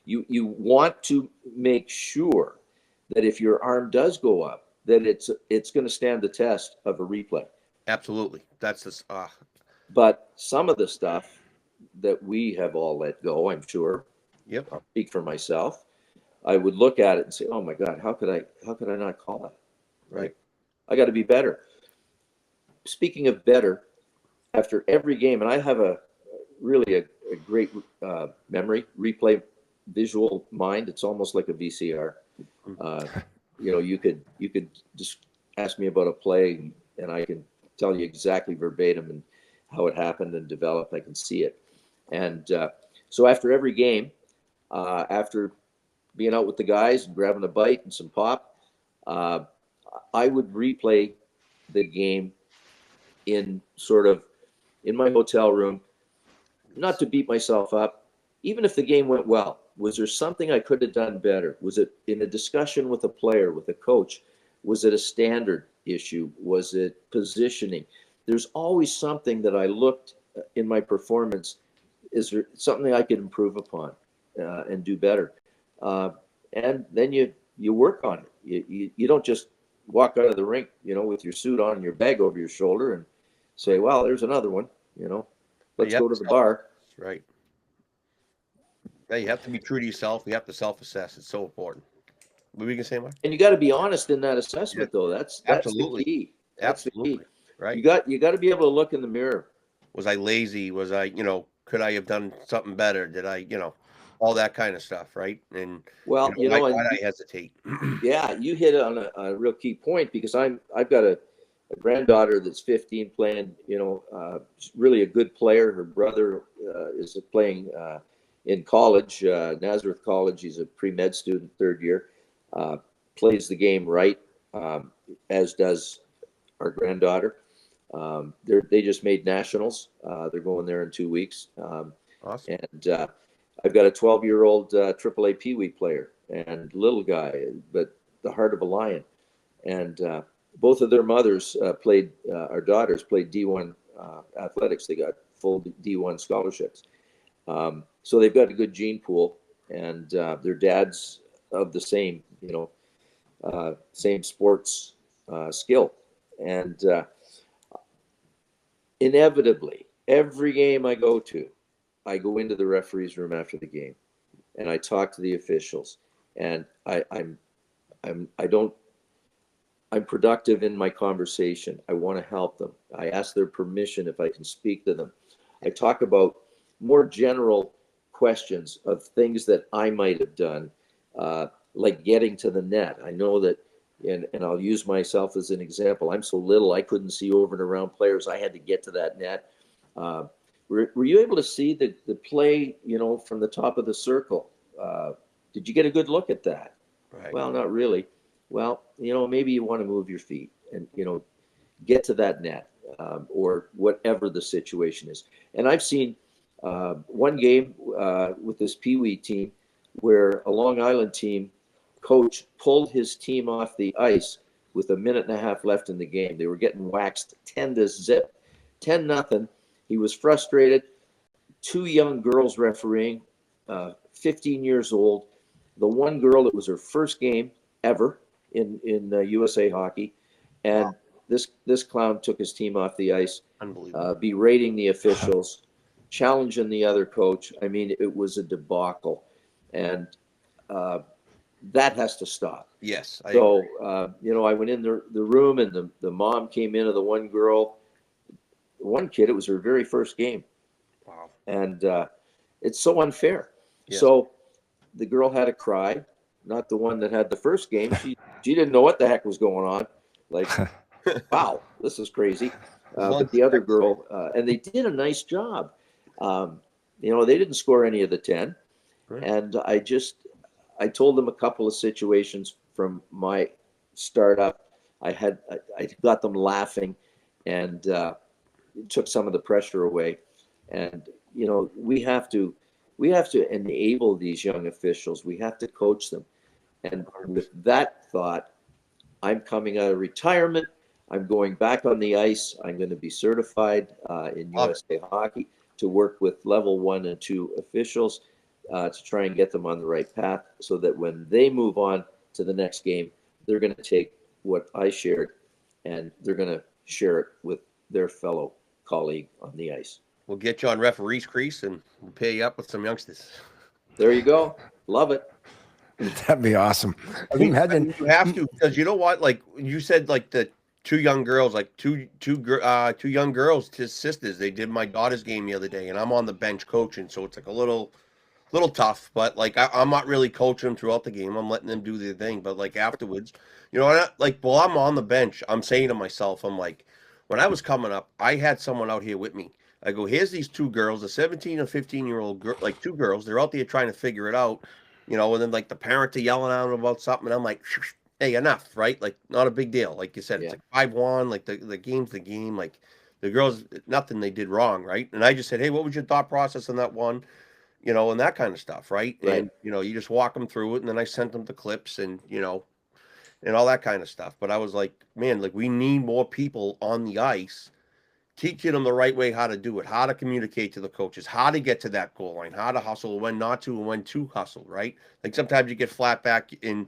You want to make sure that if your arm does go up, that it's going to stand the test of a replay. Absolutely. That's this. But some of the stuff that we have all let go, I'm sure. Yep. I'll speak for myself. I would look at it and say, "Oh my God, how could I not call that?" Right. I got to be better. Speaking of better, after every game, and I have a great memory, replay, visual mind. It's almost like a VCR. You could just ask me about a play, and I can tell you exactly verbatim and how it happened and developed. I can see it. And so after every game, after being out with the guys and grabbing a bite and some pop, I would replay the game in my hotel room, not to beat myself up. Even if the game went well, was there something I could have done better? Was it in a discussion with a player, with a coach? Was it a standard issue? Was it positioning? There's always something that I looked in my performance. Is there something I could improve upon and do better? And then you work on it. You don't just walk out of the rink, with your suit on and your bag over your shoulder and say, well, there's another one, let's go to the bar. Right. Yeah, you have to be true to yourself. You have to self-assess. It's so important. What were you gonna say, Mark? And you got to be honest in that assessment, though. That's Absolutely. the key. That's Absolutely. the key. Right. You got to be able to look in the mirror. Was I lazy? Was I, could I have done something better? Did I, all that kind of stuff, right? And Well, why'd I hesitate? yeah, you hit on a real key point, because I've got a granddaughter that's 15 playing, she's really a good player. Her brother is playing in college, Nazareth College. He's a pre-med student, third year, plays the game right, as does our granddaughter. They just made nationals. They're going there in 2 weeks. Awesome. And I've got a 12-year-old AAA Pee Wee player, and little guy, but the heart of a lion. And both of their mothers our daughters played D1 athletics. They got full D1 scholarships. So they've got a good gene pool, and their dad's of the same, same sports skill. And inevitably, every game I go to, I go into the referee's room after the game, and I talk to the officials, and I'm productive in my conversation. I want to help them. I ask their permission if I can speak to them. I talk about more general questions of things that I might have done, like getting to the net. I know that, and I'll use myself as an example. I'm so little, I couldn't see over and around players. I had to get to that net. Were you able to see the play, from the top of the circle? Did you get a good look at that? Right. Well, not really. Well, maybe you want to move your feet and, get to that net, or whatever the situation is. And I've seen one game with this Pee Wee team where a Long Island team coach pulled his team off the ice with a minute and a half left in the game. They were getting waxed 10-0, 10-0. He was frustrated. Two young girls refereeing, 15 years old. The one girl, it was her first game ever in USA hockey, and wow. This clown took his team off the ice, unbelievable, berating the officials, challenging the other coach. I mean, it was a debacle, and that has to stop. Yes. I went in the room, and the mom came in of the one girl. One kid, it was her very first game. Wow. And it's so unfair. Yes. So the girl had a cry, not the one that had the first game. She didn't know what the heck was going on. Like, wow, this is crazy. But the other girl, and they did a nice job. They didn't score any of the 10. Right. And I told them a couple of situations from my startup. I got them laughing, and took some of the pressure away. And we have to enable these young officials. We have to coach them. And with that thought, I'm coming out of retirement. I'm going back on the ice. I'm going to be certified in USA hockey to work with level 1 and 2 officials to try and get them on the right path, so that when they move on to the next game, they're going to take what I shared and they're going to share it with their fellow colleague on the ice. We'll get you on referee's crease and we'll pay you up with some youngsters. There you go. Love it. That'd be awesome. I mean, you have to, because you know what? Like you said, like the two young girls, like two young girls, his sisters. They did my daughter's game the other day, and I'm on the bench coaching, so it's like a little tough. But like I'm not really coaching them throughout the game. I'm letting them do their thing. But like afterwards, while I'm on the bench, I'm saying to myself, I'm like, when I was coming up, I had someone out here with me. I go, here's these two girls, a 17 and 15-year-old girl, like two girls. They're out there trying to figure it out, and then like the parents are yelling at them about something. And I'm like, hey, enough, right? Like, not a big deal. Like you said, It's like 5-1, like the game's the game. Like the girls, nothing they did wrong, right? And I just said, hey, what was your thought process on that one? And that kind of stuff, right? And, you just walk them through it. And then I sent them the clips and all that kind of stuff. But I was like, man, like we need more people on the ice teaching them the right way how to do it, how to communicate to the coaches, how to get to that goal line, how to hustle, when not to, and when to hustle, right? Like sometimes you get flat back in,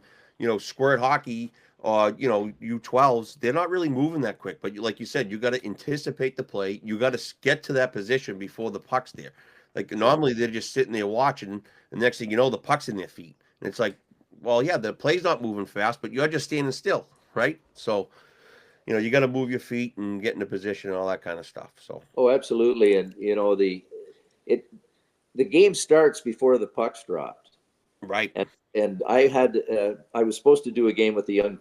squirt hockey or, U12s. They're not really moving that quick. But like you said, you got to anticipate the play. You got to get to that position before the puck's there. Like normally they're just sitting there watching, and the next thing you know, the puck's in their feet. And it's like, well, yeah, the play's not moving fast, but you're just standing still, right? So, you got to move your feet and get into position and all that kind of stuff. So. Oh, absolutely. And, the game starts before the puck's dropped. Right. And I was supposed to do a game with a young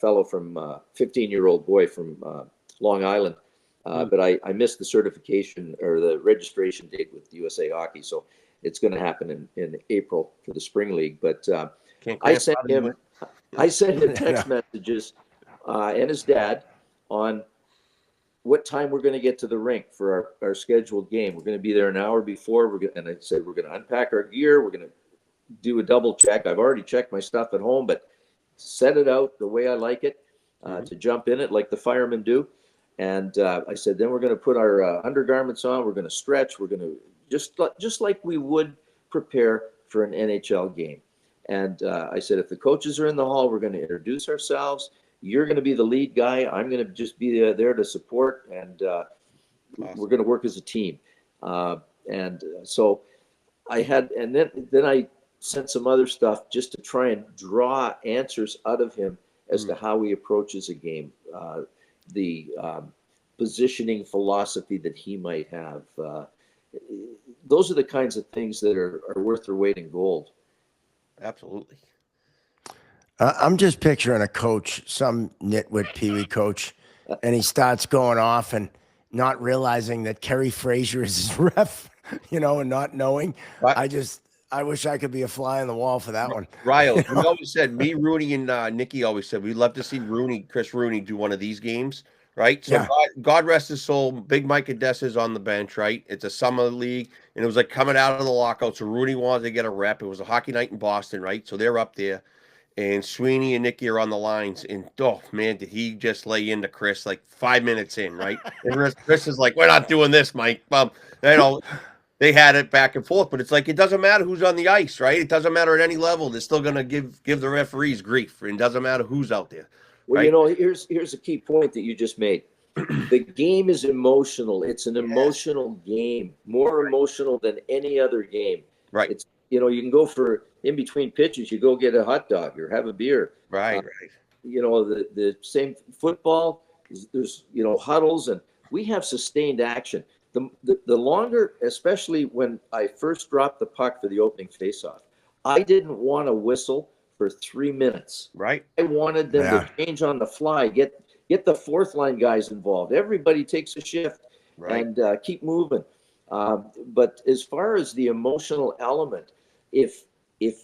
fellow from 15-year-old boy from Long Island, but I missed the certification or the registration date with USA Hockey, so it's going to happen in April for the spring league. But I sent him text messages and his dad on what time we're going to get to the rink for our scheduled game. We're going to be there an hour before. And I said we're going to unpack our gear. We're going to do a double check. I've already checked my stuff at home, but set it out the way I like it, to jump in it like the firemen do. And I said, then we're going to put our undergarments on. We're going to stretch. We're going to just like we would prepare for an NHL game. And I said, if the coaches are in the hall, we're going to introduce ourselves. You're going to be the lead guy. I'm going to just be there to support, and we're going to work as a team. So I had, and then I sent some other stuff just to try and draw answers out of him as to how he approaches a game, the positioning philosophy that he might have. Those are the kinds of things that are worth their weight in gold. Absolutely. I'm just picturing a coach, some nitwit peewee coach, and he starts going off and not realizing that Kerry Fraser is his ref, and not knowing. I wish I could be a fly on the wall for that one. Ryo, we always said, me, Rooney, and Nikki always said, we'd love to see Chris Rooney do one of these games, right? So God rest his soul, Big Mike Odessa's on the bench, right? It's a summer league, and it was like coming out of the lockout, so Rooney wanted to get a rep. It was a hockey night in Boston, right? So they're up there, and Sweeney and Nikki are on the lines, and oh, man, did he just lay into Chris like 5 minutes in, right? And Chris is like, we're not doing this, Mike. They had it back and forth, but it's like, it doesn't matter who's on the ice, right? It doesn't matter at any level. They're still going to give the referees grief, and it doesn't matter who's out there. Well, right? Here's a key point that you just made. The game is emotional. It's an emotional game, more emotional than any other game. Right. It's, you can go for in between pitches, you go get a hot dog or have a beer. Right. The same football, there's, huddles, and we have sustained action. The longer, especially when I first dropped the puck for the opening faceoff, I didn't want to whistle for 3 minutes. Right. I wanted them to change on the fly, get the fourth line guys involved. Everybody takes a shift and keep moving. But as far as the emotional element, if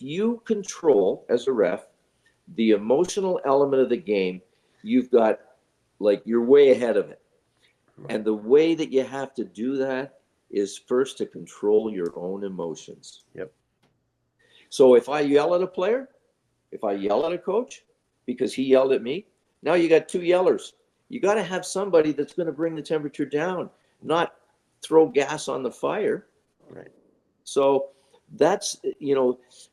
you control as a ref the emotional element of the game, you've got you're way ahead of it. And the way that you have to do that is first to control your own emotions. Yep. So if I yell at a player, if I yell at a coach because he yelled at me, now you got two yellers. You got to have somebody that's going to bring the temperature down, not throw gas on the fire. Right. So that's,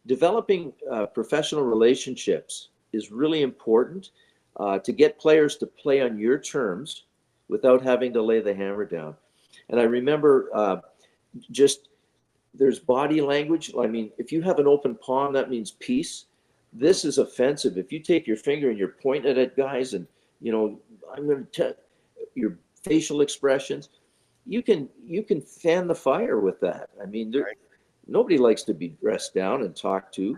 developing professional relationships is really important to get players to play on your terms without having to lay the hammer down. And I remember there's body language. I mean, if you have an open palm, that means peace. This is offensive. If you take your finger and you're pointing it at guys and, I'm going to tell your facial expressions, you can fan the fire with that. I mean, nobody likes to be dressed down and talked to.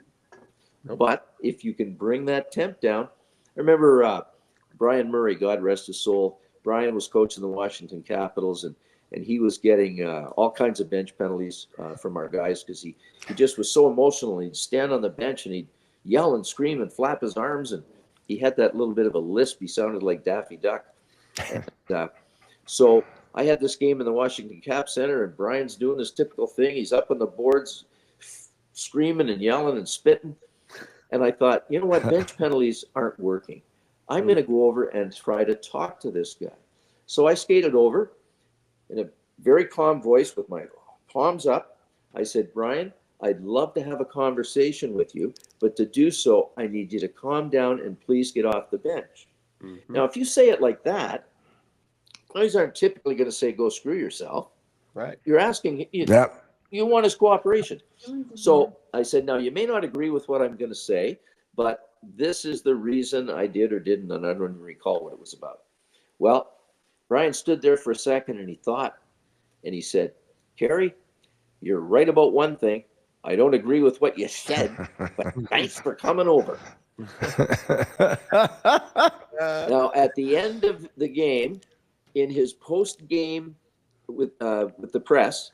Nope. But if you can bring that temp down, I remember Brian Murray, God rest his soul. Brian was coaching the Washington Capitals, and he was getting all kinds of bench penalties from our guys because he just was so emotional. He'd stand on the bench and he'd yell and scream and flap his arms, and he had that little bit of a lisp. He sounded like Daffy Duck. And, so I had this game in the Washington Cap Center, and Brian's doing this typical thing. He's up on the boards screaming and yelling and spitting. And I thought, you know what, bench penalties aren't working. I'm going to go over and try to talk to this guy. So I skated over in a very calm voice with my palms up. I said, Brian, I'd love to have a conversation with you, but to do so, I need you to calm down and please get off the bench. Mm-hmm. Now, if you say it like that, guys aren't typically going to say, go screw yourself. Right. You're asking, you want his cooperation. So I said, now, you may not agree with what I'm going to say, but this is the reason I did or didn't, and I don't even recall what it was about. Well, Brian stood there for a second, and he thought, and he said, Kerry, you're right about one thing. I don't agree with what you said, but thanks for coming over. Now, at the end of the game, in his post-game with the press,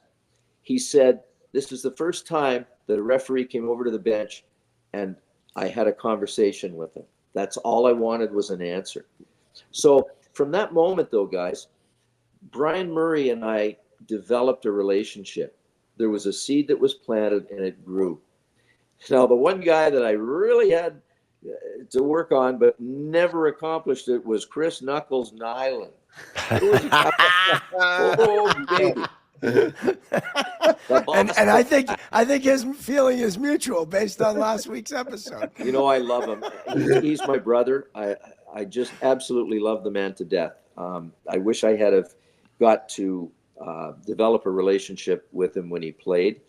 he said, "This is the first time that a referee came over to the bench and I had a conversation with him. That's all I wanted was an answer." So from that moment, though, guys, Brian Murray and I developed a relationship. There was a seed that was planted and it grew. Now, the one guy that I really had to work on but never accomplished it was Chris Knuckles Nyland. Oh, baby. And I think his feeling is mutual based on last week's episode. You know, I love him. He's my brother. I just absolutely love the man to death. I wish I had have got to develop a relationship with him when he played.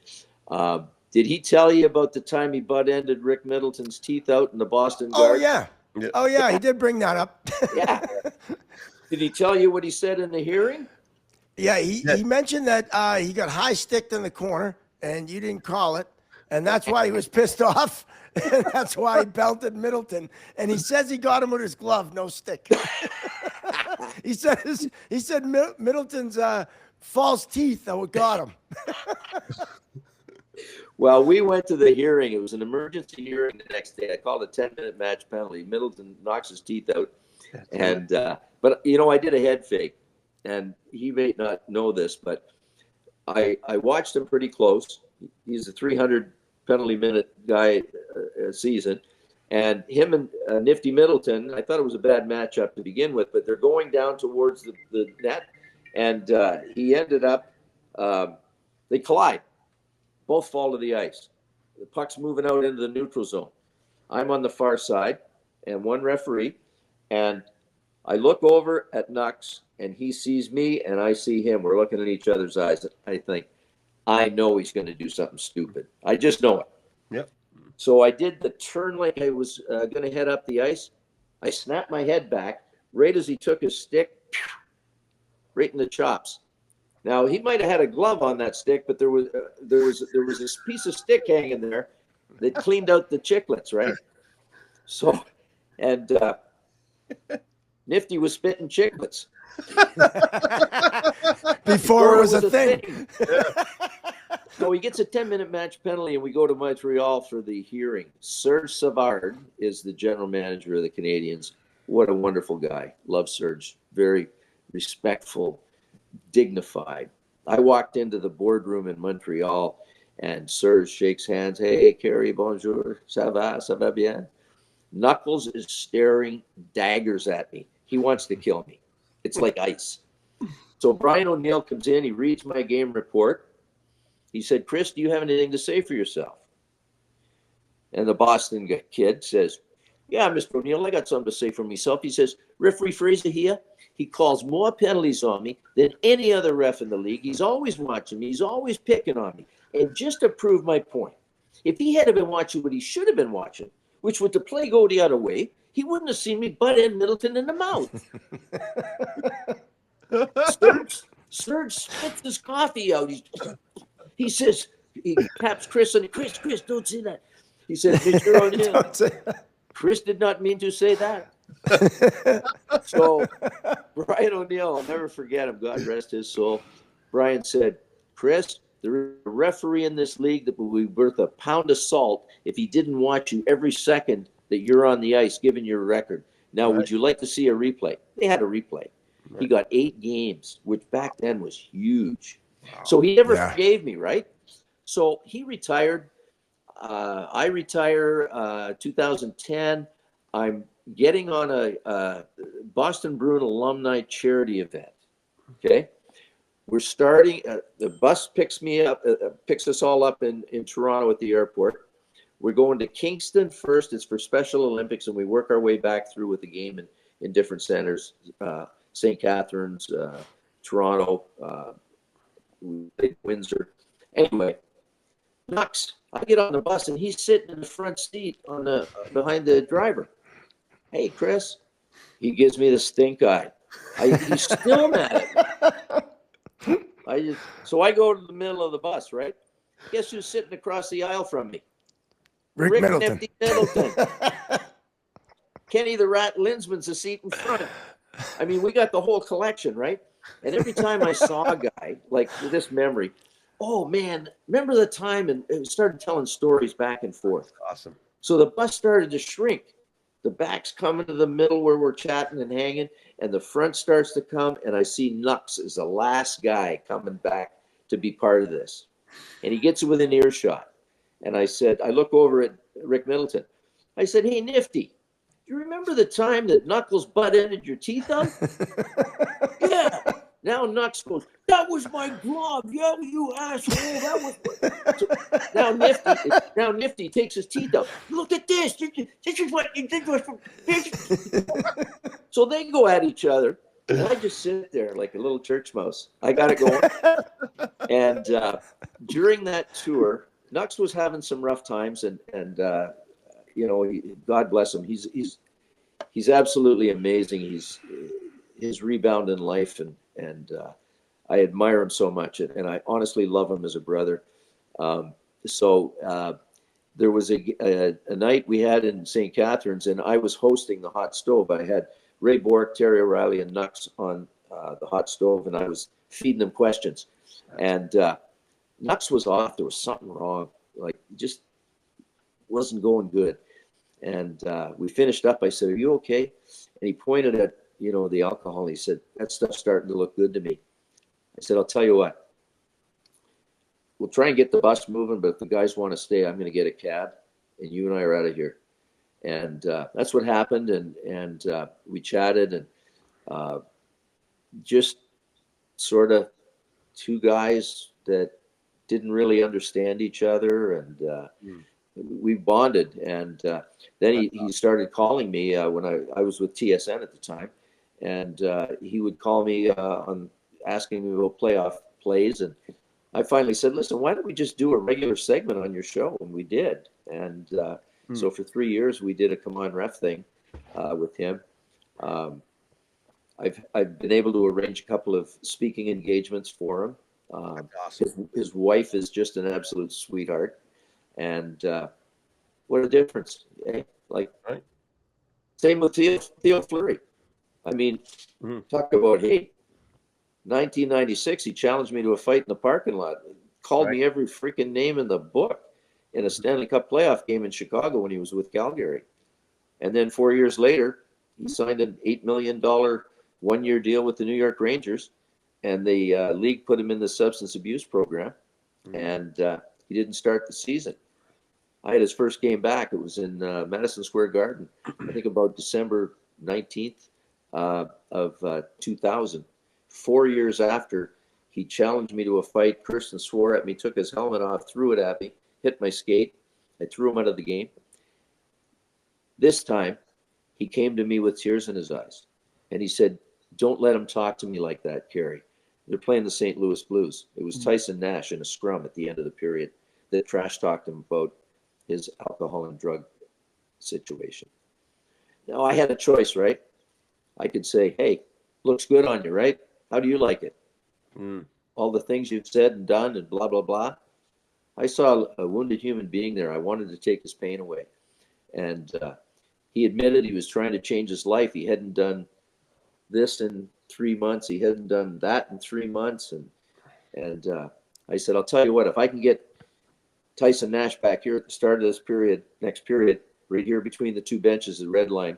Did he tell you about the time he butt-ended Rick Middleton's teeth out in the Boston Garden? Oh yeah, he did bring that up. Yeah. Did he tell you what he said in the hearing? Yeah, he mentioned that he got high-sticked in the corner, and you didn't call it, and that's why he was pissed off, and that's why he belted Middleton. And he says he got him with his glove, no stick. he said Middleton's false teeth that what got him. Well, we went to the hearing. It was an emergency hearing the next day. I called a 10-minute match penalty. Middleton knocks his teeth out, but you know, I did a head fake. And he may not know this, but I watched him pretty close. He's a 300 penalty minute guy a season. And him and Nifty Middleton, I thought it was a bad matchup to begin with, but they're going down towards the net. And he ended up, they collide. Both fall to the ice. The puck's moving out into the neutral zone. I'm on the far side and one referee. And I look over at Nux, and he sees me, and I see him. We're looking at each other's eyes. I think, I know he's going to do something stupid. I just know it. Yep. So I did the turn like I was going to head up the ice. I snapped my head back right as he took his stick, right in the chops. Now, he might have had a glove on that stick, but there was this piece of stick hanging there that cleaned out the chiclets, right? So, and Nifty was spitting chiclets. Before it was a thing. So he gets a 10-minute match penalty, and we go to Montreal for the hearing. Serge Savard is the general manager of the Canadiens. What a wonderful guy. Love Serge. Very respectful, dignified. I walked into the boardroom in Montreal, and Serge shakes hands. Hey, Kerry, bonjour. Ça va bien? Knuckles is staring daggers at me. He wants to kill me. It's like ice. So Brian O'Neill comes in. He reads my game report. He said, "Chris, do you have anything to say for yourself?" And the Boston kid says, "Yeah, Mr. O'Neill, I got something to say for myself." He says, "Referee Fraser here, he calls more penalties on me than any other ref in the league. He's always watching me. He's always picking on me. And just to prove my point, if he had been watching what he should have been watching, which was to play go the other way, he wouldn't have seen me butt end Middleton in the mouth." Serge spits his coffee out. He says, he taps Chris on it. Chris, don't say that. He says, "Mr. O'Neill, Chris did not mean to say that." So Brian O'Neill, I'll never forget him, God rest his soul. Brian said, "Chris, there is a referee in this league that would be worth a pound of salt if he didn't watch you every second that you're on the ice, given your record. Now, would you like to see a replay?" They had a replay. He got 8 games, which back then was huge. Wow. So he never forgave me, right? So he retired. I retire 2010. I'm getting on a Boston Bruin alumni charity event. Okay. We're starting, the bus picks me up, picks us all up in Toronto at the airport. We're going to Kingston first. It's for Special Olympics, and we work our way back through with the game in different centers, St. Catharines, Toronto, Windsor. Anyway, Nux, I get on the bus, and he's sitting in the front seat on the behind the driver. "Hey, Chris." He gives me the stink eye. He's still mad at me. So I go to the middle of the bus, right? Guess who's sitting across the aisle from me? Rick Middleton. Nifty Middleton. Kenny the Rat Linsman's a seat in front. I mean, we got the whole collection, right? And every time I saw a guy, like this memory, oh man, remember the time? And it started telling stories back and forth. Awesome. So the bus started to shrink. The back's coming to the middle where we're chatting and hanging, and the front starts to come, and I see Nux as the last guy coming back to be part of this. And he gets within earshot. And I said, I look over at Rick Middleton. I said, hey, Nifty, do you remember the time that Knuckles butt-ended your teeth out? Yeah. Now Nux goes, that was my glove. Yeah, you asshole. That was so now Nifty takes his teeth out. Look at this. This is what you did. So they go at each other. And I just sit there like a little church mouse. I got it going. And during that tour, Nux was having some rough times, and you know, God bless him. He's absolutely amazing. His rebound in life, and I admire him so much, and I honestly love him as a brother. So there was a night we had in St. Catharines, and I was hosting the hot stove. I had Ray Bork, Terry O'Reilly, and Nux on the hot stove, and I was feeding them questions. And Nux was off. There was something wrong. Like, just wasn't going good. And we finished up. I said, are you okay? And he pointed at, you know, the alcohol. He said, that stuff's starting to look good to me. I said, I'll tell you what. We'll try and get the bus moving, but if the guys want to stay, I'm going to get a cab, and you and I are out of here. And that's what happened. And we chatted, and just sort of two guys that didn't really understand each other, and we bonded. And then he started calling me when I was with TSN at the time, and he would call me on asking me about playoff plays. And I finally said, listen, why don't we just do a regular segment on your show? And we did. And so for 3 years, we did a Come On Ref thing with him. I've been able to arrange a couple of speaking engagements for him. Awesome. His wife is just an absolute sweetheart. And what a difference. Eh? Like, right. Same with Theo Fleury. I mean, talk about hate. 1996, he challenged me to a fight in the parking lot. Called me every freaking name in the book in a Stanley Cup playoff game in Chicago when he was with Calgary. And then 4 years later, he signed an $8 million one-year deal with the New York Rangers, and the league put him in the substance abuse program, and he didn't start the season. I had his first game back. It was in Madison Square Garden, I think about December 19th of 2000. 4 years after, he challenged me to a fight. Kirsten swore at me, took his helmet off, threw it at me, hit my skate. I threw him out of the game. This time, he came to me with tears in his eyes, and he said, don't let him talk to me like that, Kerry. They're playing the St. Louis Blues. It was Tyson Nash in a scrum at the end of the period that trash talked him about his alcohol and drug situation. Now, I had a choice, right? I could say, hey, looks good on you, right? How do you like it? All the things you've said and done and blah, blah, blah. I saw a wounded human being there. I wanted to take his pain away. And he admitted he was trying to change his life. He hadn't done this in 3 months. He hadn't done that in 3 months. And I said, I'll tell you what, if I can get Tyson Nash back here at the start of this period, next period, right here between the two benches at red line,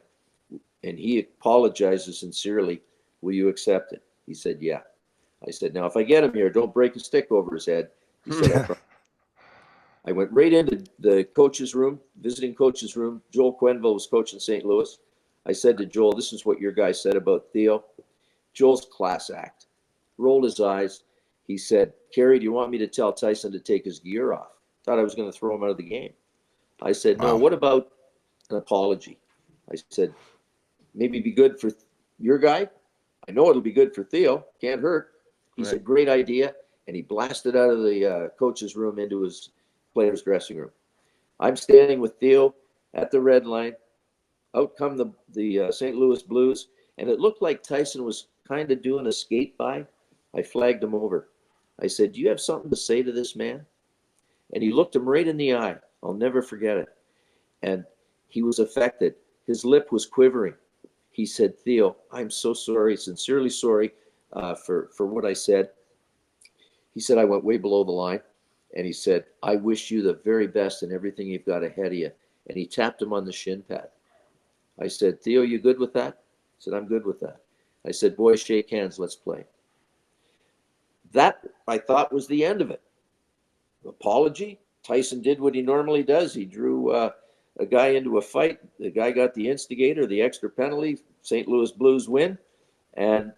and he apologizes sincerely, will you accept it? He said, yeah. I said, now, if I get him here, don't break a stick over his head. He said, I went right into the coach's room, visiting coach's room. Joel Quenneville was coaching St. Louis. I said to Joel, this is what your guy said about Theo. Joel's class act. Rolled his eyes. He said, Kerry, do you want me to tell Tyson to take his gear off? Thought I was going to throw him out of the game. I said, no, what about an apology? I said, maybe be good for your guy. I know it'll be good for Theo. Can't hurt. He said, great idea. And he blasted out of the coach's room into his player's dressing room. I'm standing with Theo at the red line. Out come the St. Louis Blues. And it looked like Tyson was kind of doing a skate by. I flagged him over. I said, do you have something to say to this man? And he looked him right in the eye. I'll never forget it. And he was affected. His lip was quivering. He said, Theo, I'm so sorry, sincerely sorry for what I said. He said, I went way below the line. And he said, I wish you the very best in everything you've got ahead of you. And he tapped him on the shin pad. I said, Theo, you good with that? He said, I'm good with that. I said, boys, shake hands, let's play. That, I thought, was the end of it. Apology. Tyson did what he normally does. He drew a guy into a fight. The guy got the instigator, the extra penalty. St. Louis Blues win. And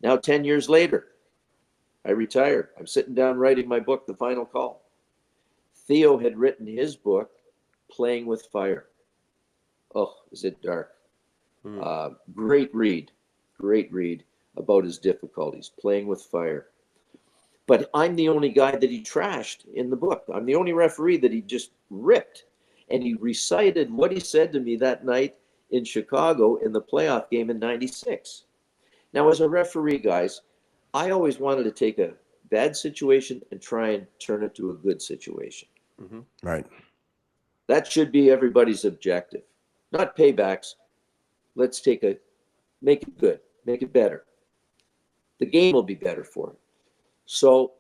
now 10 years later, I retired. I'm sitting down writing my book, The Final Call. Theo had written his book, Playing with Fire. Oh, is it dark? Great read about his difficulties, Playing with Fire. But I'm the only guy that he trashed in the book. I'm the only referee that he just ripped. And he recited what he said to me that night in Chicago in the playoff game in '96. Now, as a referee, guys, I always wanted to take a bad situation and try and turn it to a good situation. Mm-hmm. Right. That should be everybody's objective. Not paybacks. Let's make it good, make it better. The game will be better for it. So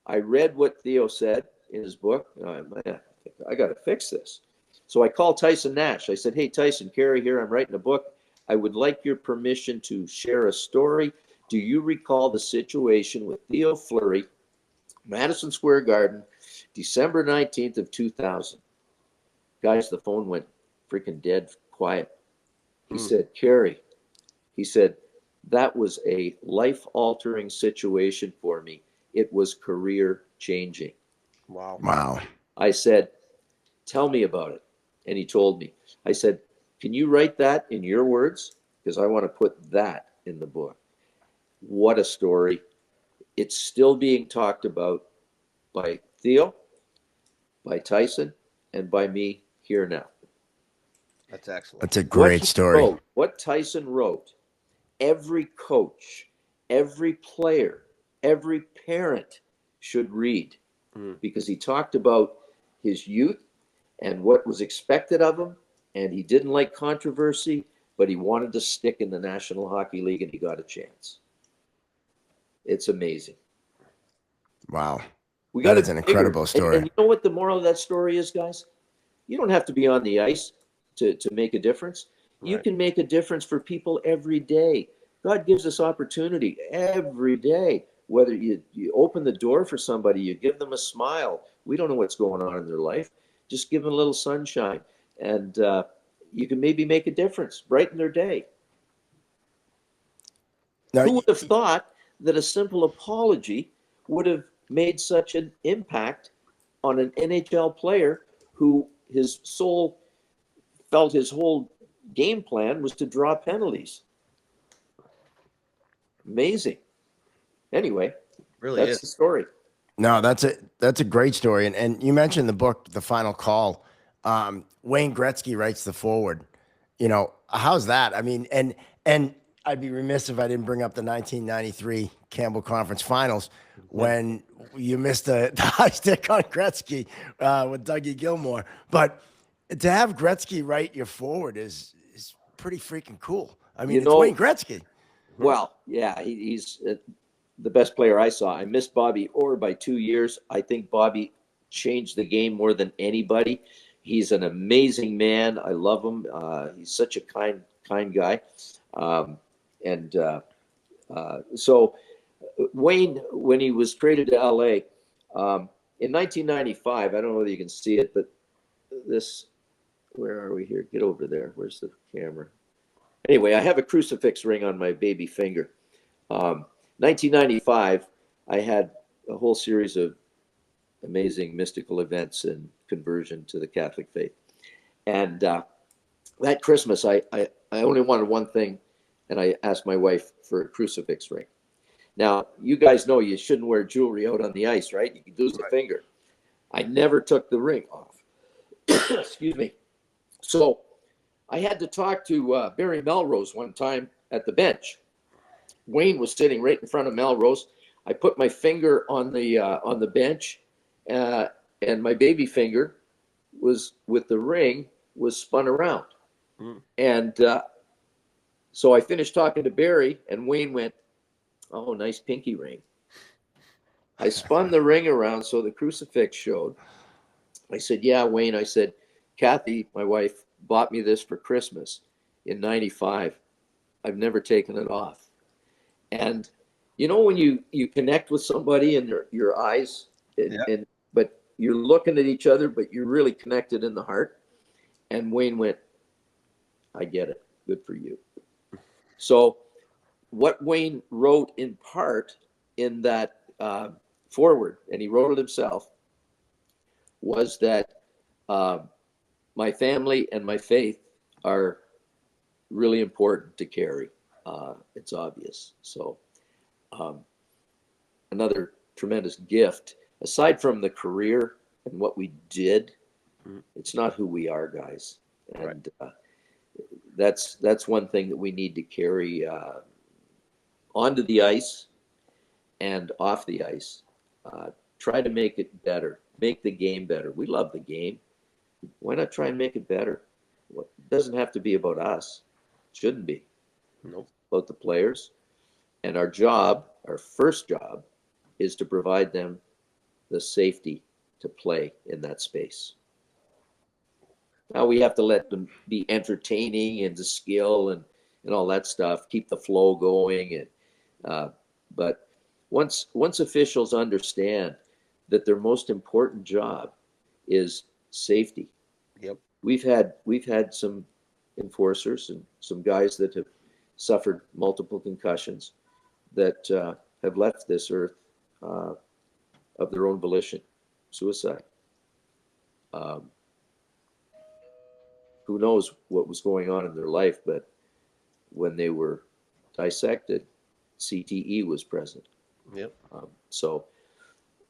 I read what Theo said in his book. I got to fix this. So I called Tyson Nash. I said, hey, Tyson, Kerry here. I'm writing a book. I would like your permission to share a story. Do you recall the situation with Theo Fleury, Madison Square Garden, December 19th of 2000? Guys, the phone went freaking dead quiet. He said, Kerry, he said, that was a life-altering situation for me. It was career-changing. Wow. I said, tell me about it. And he told me. I said, can you write that in your words? Because I want to put that in the book. What a story. It's still being talked about by Theo, by Tyson, and by me here now. That's excellent. That's a great story. What Tyson wrote, every coach, every player, every parent should read, because he talked about his youth and what was expected of him, and he didn't like controversy, but he wanted to stick in the National Hockey League, and he got a chance. It's amazing. Wow. That is an incredible story. And you know what the moral of that story is, guys? You don't have to be on the ice to make a difference. You can make a difference for people every day. God gives us opportunity every day. Whether you open the door for somebody, you give them a smile. We don't know what's going on in their life. Just give them a little sunshine. And you can maybe make a difference, brighten their day. Now, who would have thought that a simple apology would have made such an impact on an NHL player who his soul felt his whole game plan was to draw penalties? Amazing. Anyway, really that's the story. No, that's a great story. And you mentioned the book, The Final Call. Wayne Gretzky writes the foreword. You know, how's that? I mean, and I'd be remiss if I didn't bring up the 1993 Campbell Conference Finals when you missed the high stick on Gretzky with Dougie Gilmore. But to have Gretzky write your forward is pretty freaking cool. I mean, it's Wayne Gretzky. Well, yeah, he's the best player I saw. I missed Bobby Orr by 2 years. I think Bobby changed the game more than anybody. He's an amazing man. I love him. He's such a kind guy. So Wayne, when he was traded to LA in 1995, I don't know whether you can see it, but this, where are we here? Get over there. Where's the camera? Anyway, I have a crucifix ring on my baby finger. 1995, I had a whole series of amazing mystical events and conversion to the Catholic faith. And that Christmas, I only wanted one thing, and I asked my wife for a crucifix ring. Now, you guys know you shouldn't wear jewelry out on the ice, right? You can lose the finger. I never took the ring off. Excuse me. So I had to talk to Barry Melrose one time at the bench. Wayne was sitting right in front of Melrose. I put my finger on the bench, and my baby finger was with the ring was spun around. And so I finished talking to Barry, and Wayne went, "Oh, nice pinky ring." I spun the ring around so the crucifix showed. I said, "Yeah, Wayne," I said, "Kathy, my wife, bought me this for Christmas in 95. I've never taken it off." And you know when you connect with somebody and your eyes, but you're looking at each other, but you're really connected in the heart. And Wayne went, "I get it. Good for you." So what Wayne wrote in part in that forward, and he wrote it himself, was that my family and my faith are really important to Kerry. It's obvious. So another tremendous gift, aside from the career and what we did, it's not who we are, guys. And that's one thing that we need to carry onto the ice and off the ice. Try to make it better, make the game better. We love the game. Why not try and make it better? Well, it doesn't have to be about us. It shouldn't be. Nope. About the players. And our job, our first job, is to provide them the safety to play in that space. Now we have to let them be entertaining and the skill and all that stuff, keep the flow going. And but once officials understand that their most important job is safety. Yep. We've had some enforcers and some guys that have suffered multiple concussions that have left this earth of their own volition, suicide. Who knows what was going on in their life, but when they were dissected, CTE was present. Yep. So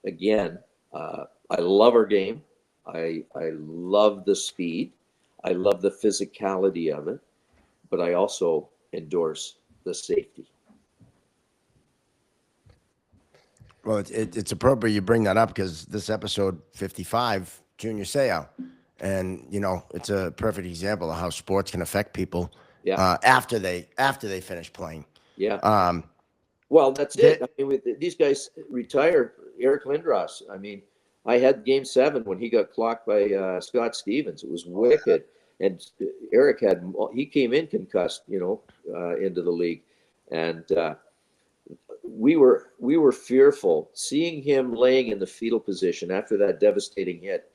again, I love our game. I love the speed. I love the physicality of it, but I also endorse the safety. Well, it's appropriate you bring that up because this episode 55, Junior Seau, and it's a perfect example of how sports can affect people. Yeah. After they finish playing. Yeah. Well, that's it. I mean, with these guys retire. Eric Lindros. I mean, I had Game 7 when he got clocked by Scott Stevens. It was wicked, and Eric he came in concussed, into the league, and we were fearful seeing him laying in the fetal position after that devastating hit.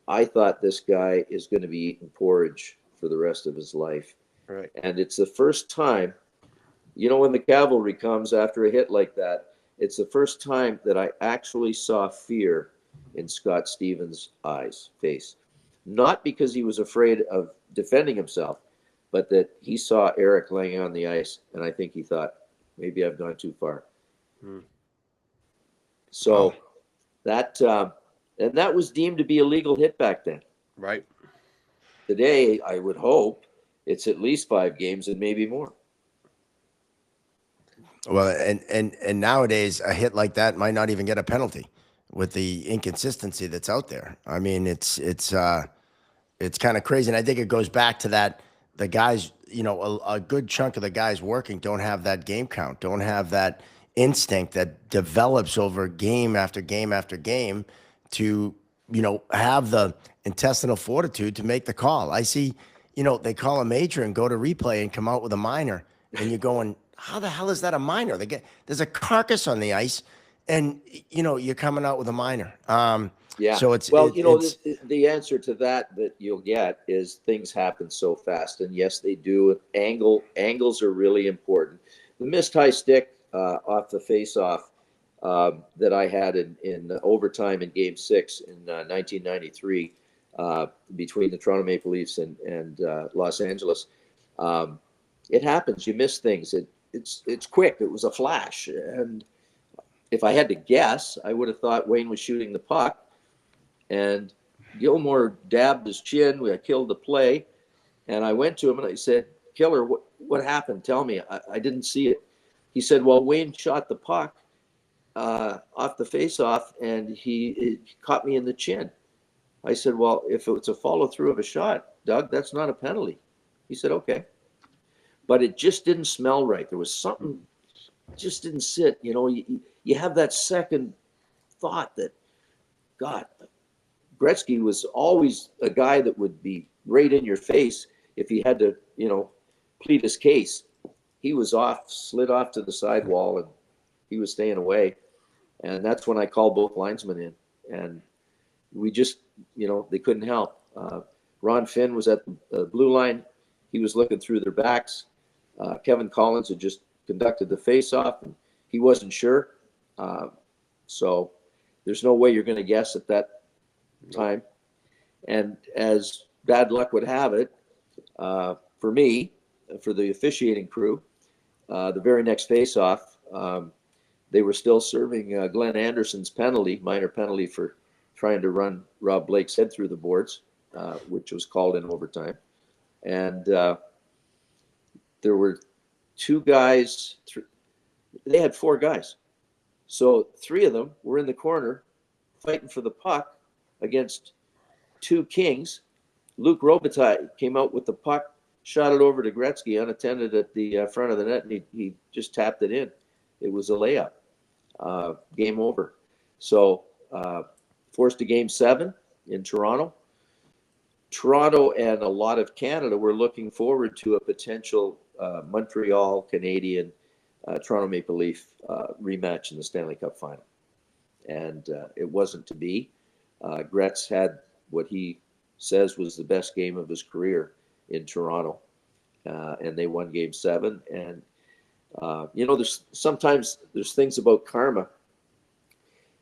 I thought this guy is going to be eating porridge for the rest of his life. Right. And it's the first time, when the cavalry comes after a hit like that, it's the first time that I actually saw fear in Scott Stevens' face. Not because he was afraid of defending himself, but that he saw Eric laying on the ice, and I think he thought, maybe I've gone too far. So and that was deemed to be a legal hit back then. Right. Today, I would hope it's at least 5 games and maybe more. Well, and nowadays a hit like that might not even get a penalty with the inconsistency that's out there. I mean, it's kind of crazy, and I think it goes back to that the guys, a good chunk of the guys working don't have that game count, don't have that instinct that develops over game after game after game to have the intestinal fortitude to make the call. I see, they call a major and go to replay and come out with a minor, and you're going, how the hell is that a minor? There's a carcass on the ice, and you're coming out with a minor. Yeah. So the answer to that you'll get is things happen so fast, and yes, they do. Angles are really important. The missed high stick off the face-off that I had in overtime in Game 6 in 1993 between the Toronto Maple Leafs and Los Angeles. It happens. You miss things. It's quick. It was a flash. And if I had to guess, I would have thought Wayne was shooting the puck. And Gilmore dabbed his chin. We killed the play. And I went to him and I said, Killer, what happened? Tell me. I didn't see it. He said, well, Wayne shot the puck off the face-off, and he caught me in the chin. I said, well, if it's a follow-through of a shot, Doug, that's not a penalty. He said, okay. But it just didn't smell right. There was something just didn't sit. You know, you have that second thought that, God, Gretzky was always a guy that would be right in your face if he had to, you know, plead his case. He was slid off to the sidewall, and he was staying away. And that's when I called both linesmen in. And we just, you know, they couldn't help. Ron Finn was at the blue line. He was looking through their backs. Kevin Collins had just conducted the face-off, and he wasn't sure. So there's no way you're going to guess at that time. And as bad luck would have it, for me, for the officiating crew, the very next face-off, they were still serving Glenn Anderson's penalty, minor penalty for trying to run Rob Blake's head through the boards, which was called in overtime. And there were two guys. They had four guys. So three of them were in the corner fighting for the puck against two Kings. Luc Robitaille came out with the puck, shot it over to Gretzky unattended at the front of the net, and he just tapped it in. It was a layup. Game over. So forced to Game 7 in Toronto. Toronto and a lot of Canada were looking forward to a potential Montreal Canadian Toronto Maple Leaf rematch in the Stanley Cup final. And it wasn't to be. Gretz had what he says was the best game of his career in Toronto. And they won Game 7. And, you know, sometimes there's things about karma.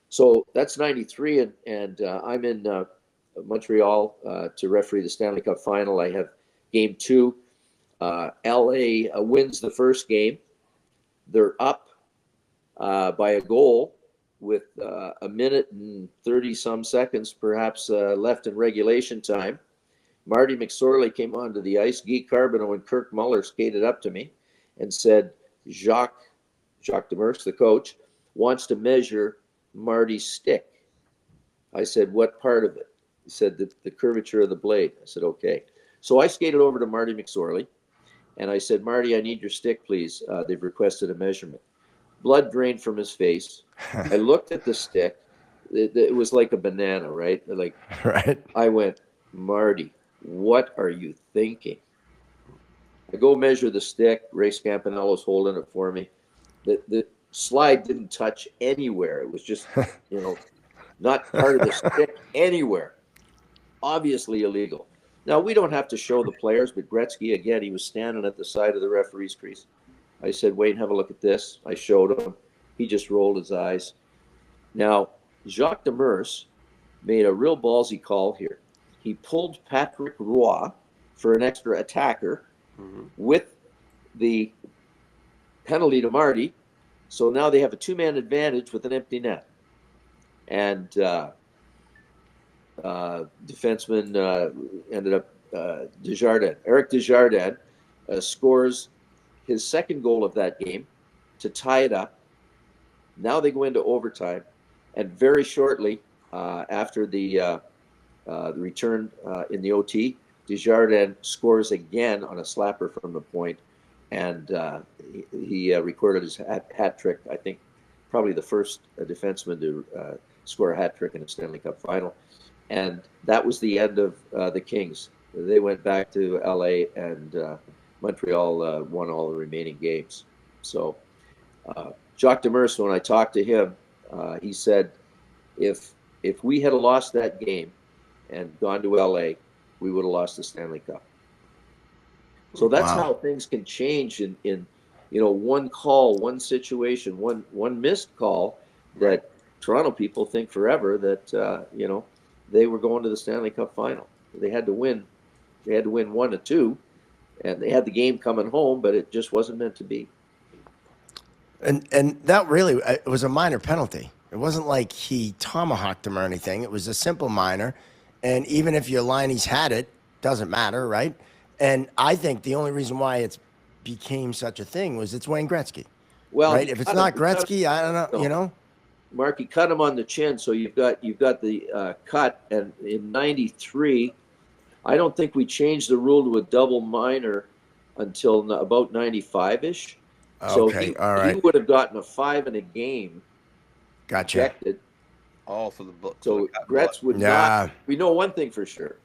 So that's 93, and I'm in Montreal to referee the Stanley Cup final. I have Game 2. LA wins the first game. They're up by a goal with a minute and 30-some seconds, perhaps, left in regulation time. Marty McSorley came onto the ice. Guy Carbonneau and Kirk Muller skated up to me and said, Jacques Demers, the coach, wants to measure Marty's stick. I said, what part of it? He said, the curvature of the blade. I said, okay. So I skated over to Marty McSorley, and I said, Marty, I need your stick, please. They've requested a measurement. Blood drained from his face. I looked at the stick. It was like a banana, right? Like, Right. I went, Marty, what are you thinking? I go measure the stick. Ray Scampanello's holding it for me. The slide didn't touch anywhere. It was just, you know, not part of the stick anywhere. Obviously illegal. Now, we don't have to show the players, but Gretzky, again, he was standing at the side of the referee's crease. I said, wait, have a look at this. I showed him. He just rolled his eyes. Now, Jacques Demers made a real ballsy call here. He pulled Patrick Roy for an extra attacker with the penalty to Marty. So now they have a two-man advantage with an empty net. And defenseman ended up Desjardins. Eric Desjardins scores his second goal of that game to tie it up. Now they go into overtime. And very shortly after the return in the OT, Desjardins scores again on a slapper from the point, and he recorded his hat trick. I think probably the first defenseman to score a hat trick in a Stanley Cup final, and that was the end of the Kings. They went back to LA, and Montreal won all the remaining games. So Jacques Demers, when I talked to him, he said, if we had lost that game and gone to LA, we would have lost the Stanley Cup. So that's how things can change in you know, one call, one situation, one missed call that Toronto people think forever that you know, they were going to the Stanley Cup final. They had to win 1-2, and they had the game coming home, but it just wasn't meant to be. And that really, it was a minor penalty. It wasn't like he tomahawked him or anything. It was a simple minor. And even if your lineys had it, doesn't matter, right? And I think the only reason why it's became such a thing was it's Wayne Gretzky. Well, right? If it's not Gretzky, I don't know, no. you know? Marky, cut him on the chin. So you've got the cut. And in '93, I don't think we changed the rule to a double minor until about '95-ish. So Okay, all right. he would have gotten a 5 in a game. Gotcha. Ejected. All for the book. So Gretz would not. We know one thing for sure,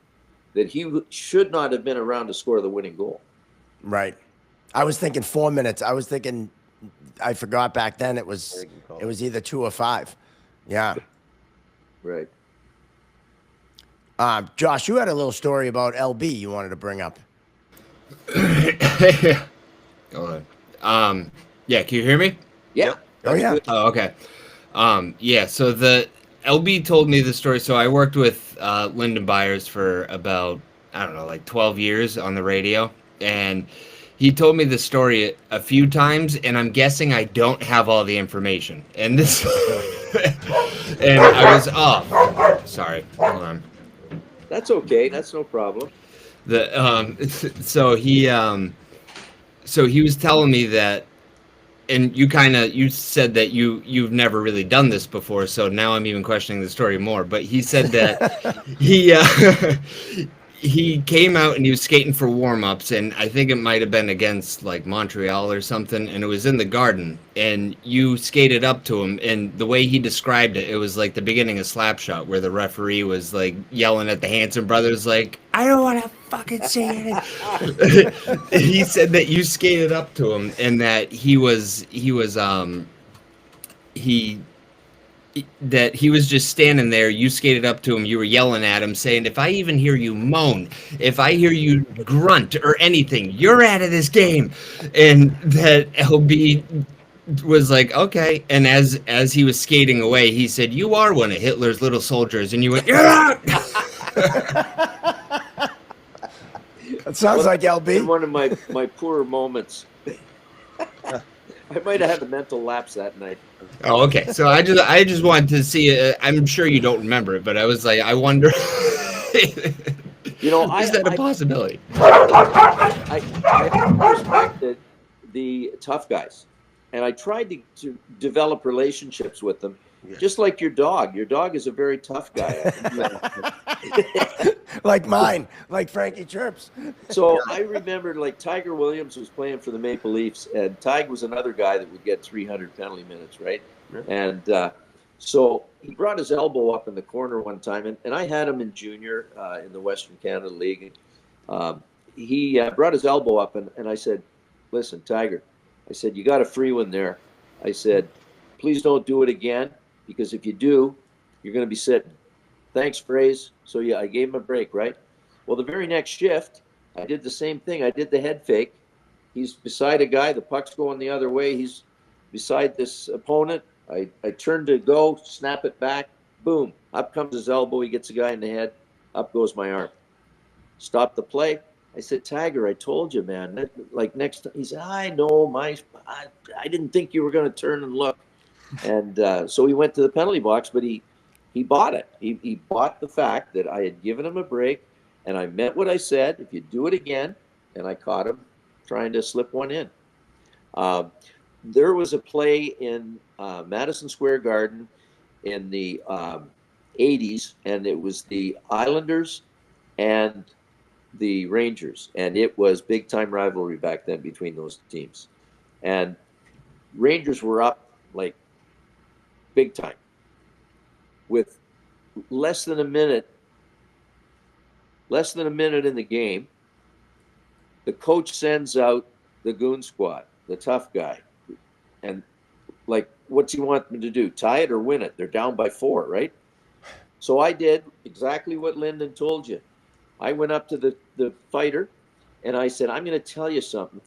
that he should not have been around to score the winning goal. Right. I was thinking 4 minutes. I was thinking, I forgot back then it was either 2 or 5. Yeah. Right. Josh, you had a little story about LB you wanted to bring up. Hold on. Yeah, can you hear me? Yeah. Yep. Oh, yeah. Good. Oh, okay. Yeah, so the LB told me the story. So I worked with Lyndon Byers for about, I don't know, like 12 years on the radio. And he told me the story a few times, and I'm guessing I don't have all the information. And this, and I was off. Sorry, hold on. That's okay. That's no problem. So he was telling me that, and you said that you've never really done this before, so now I'm even questioning the story more. But he said that he came out and he was skating for warm-ups, and I think it might have been against like Montreal or something, and it was in the Garden, and you skated up to him, and the way he described it, it was like the beginning of Slapshot, where the referee was like yelling at the Hanson brothers like, "I don't want to fucking say anything." He said that you skated up to him, and that he was just standing there. You skated up to him, you were yelling at him, saying, "If I even hear you moan, if I hear you grunt or anything, you're out of this game." And that LB was like, "Okay." And as he was skating away, he said, "You are one of Hitler's little soldiers." And you went, "Yeah." That sounds like LB. In one of my poorer moments. I might have had a mental lapse that night. Oh, okay. So I just wanted to see. I'm sure you don't remember it, but I was like, I wonder. Is that a possibility? I respected the tough guys, and I tried to develop relationships with them, just like your dog. Your dog is a very tough guy. Like mine, like Frankie Chirps. So I remembered, like, Tiger Williams was playing for the Maple Leafs, and Tig was another guy that would get 300 penalty minutes, right? Yeah. And so he brought his elbow up in the corner one time, and I had him in junior in the Western Canada League. He brought his elbow up, and I said, "Listen, Tiger," I said, "you got a free one there." I said, "Please don't do it again, because if you do, you're going to be sitting." "Thanks, Fraser." So yeah, I gave him a break, right? Well, the very next shift, I did the same thing. I did the head fake. He's beside a guy. The puck's going the other way. He's beside this opponent. I turn to go, snap it back. Boom. Up comes his elbow. He gets a guy in the head. Up goes my arm. Stop the play. I said, "Tiger, I told you, man. Like, next time." He said, "I know. I didn't think you were going to turn and look." And so he went to the penalty box, but he bought it. He bought the fact that I had given him a break, and I meant what I said. If you do it again, and I caught him trying to slip one in. There was a play in Madison Square Garden in the 80s, and it was the Islanders and the Rangers, and it was big-time rivalry back then between those teams. And Rangers were up, like, big time. With less than a minute in the game, the coach sends out the goon squad, the tough guy. And, like, what's he want them to do? Tie it or win it? They're down by 4, right? So I did exactly what Lyndon told you. I went up to the fighter, and I said, "I'm going to tell you something.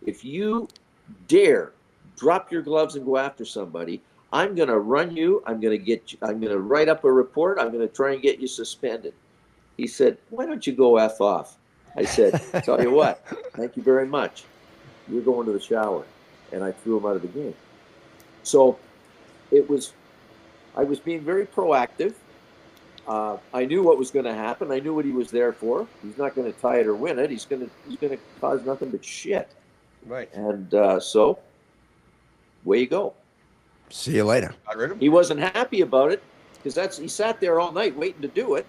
If you dare drop your gloves and go after somebody, I'm going to run you. I'm going to write up a report. I'm going to try and get you suspended." He said, "Why don't you go F off?" I said, "Tell you what, thank you very much. You're going to the shower." And I threw him out of the game. So I was being very proactive. I knew what was going to happen. I knew what he was there for. He's not going to tie it or win it. He's going to cause nothing but shit. Right. And so, away you go. See you later. Got rid of him. He wasn't happy about it because he sat there all night waiting to do it.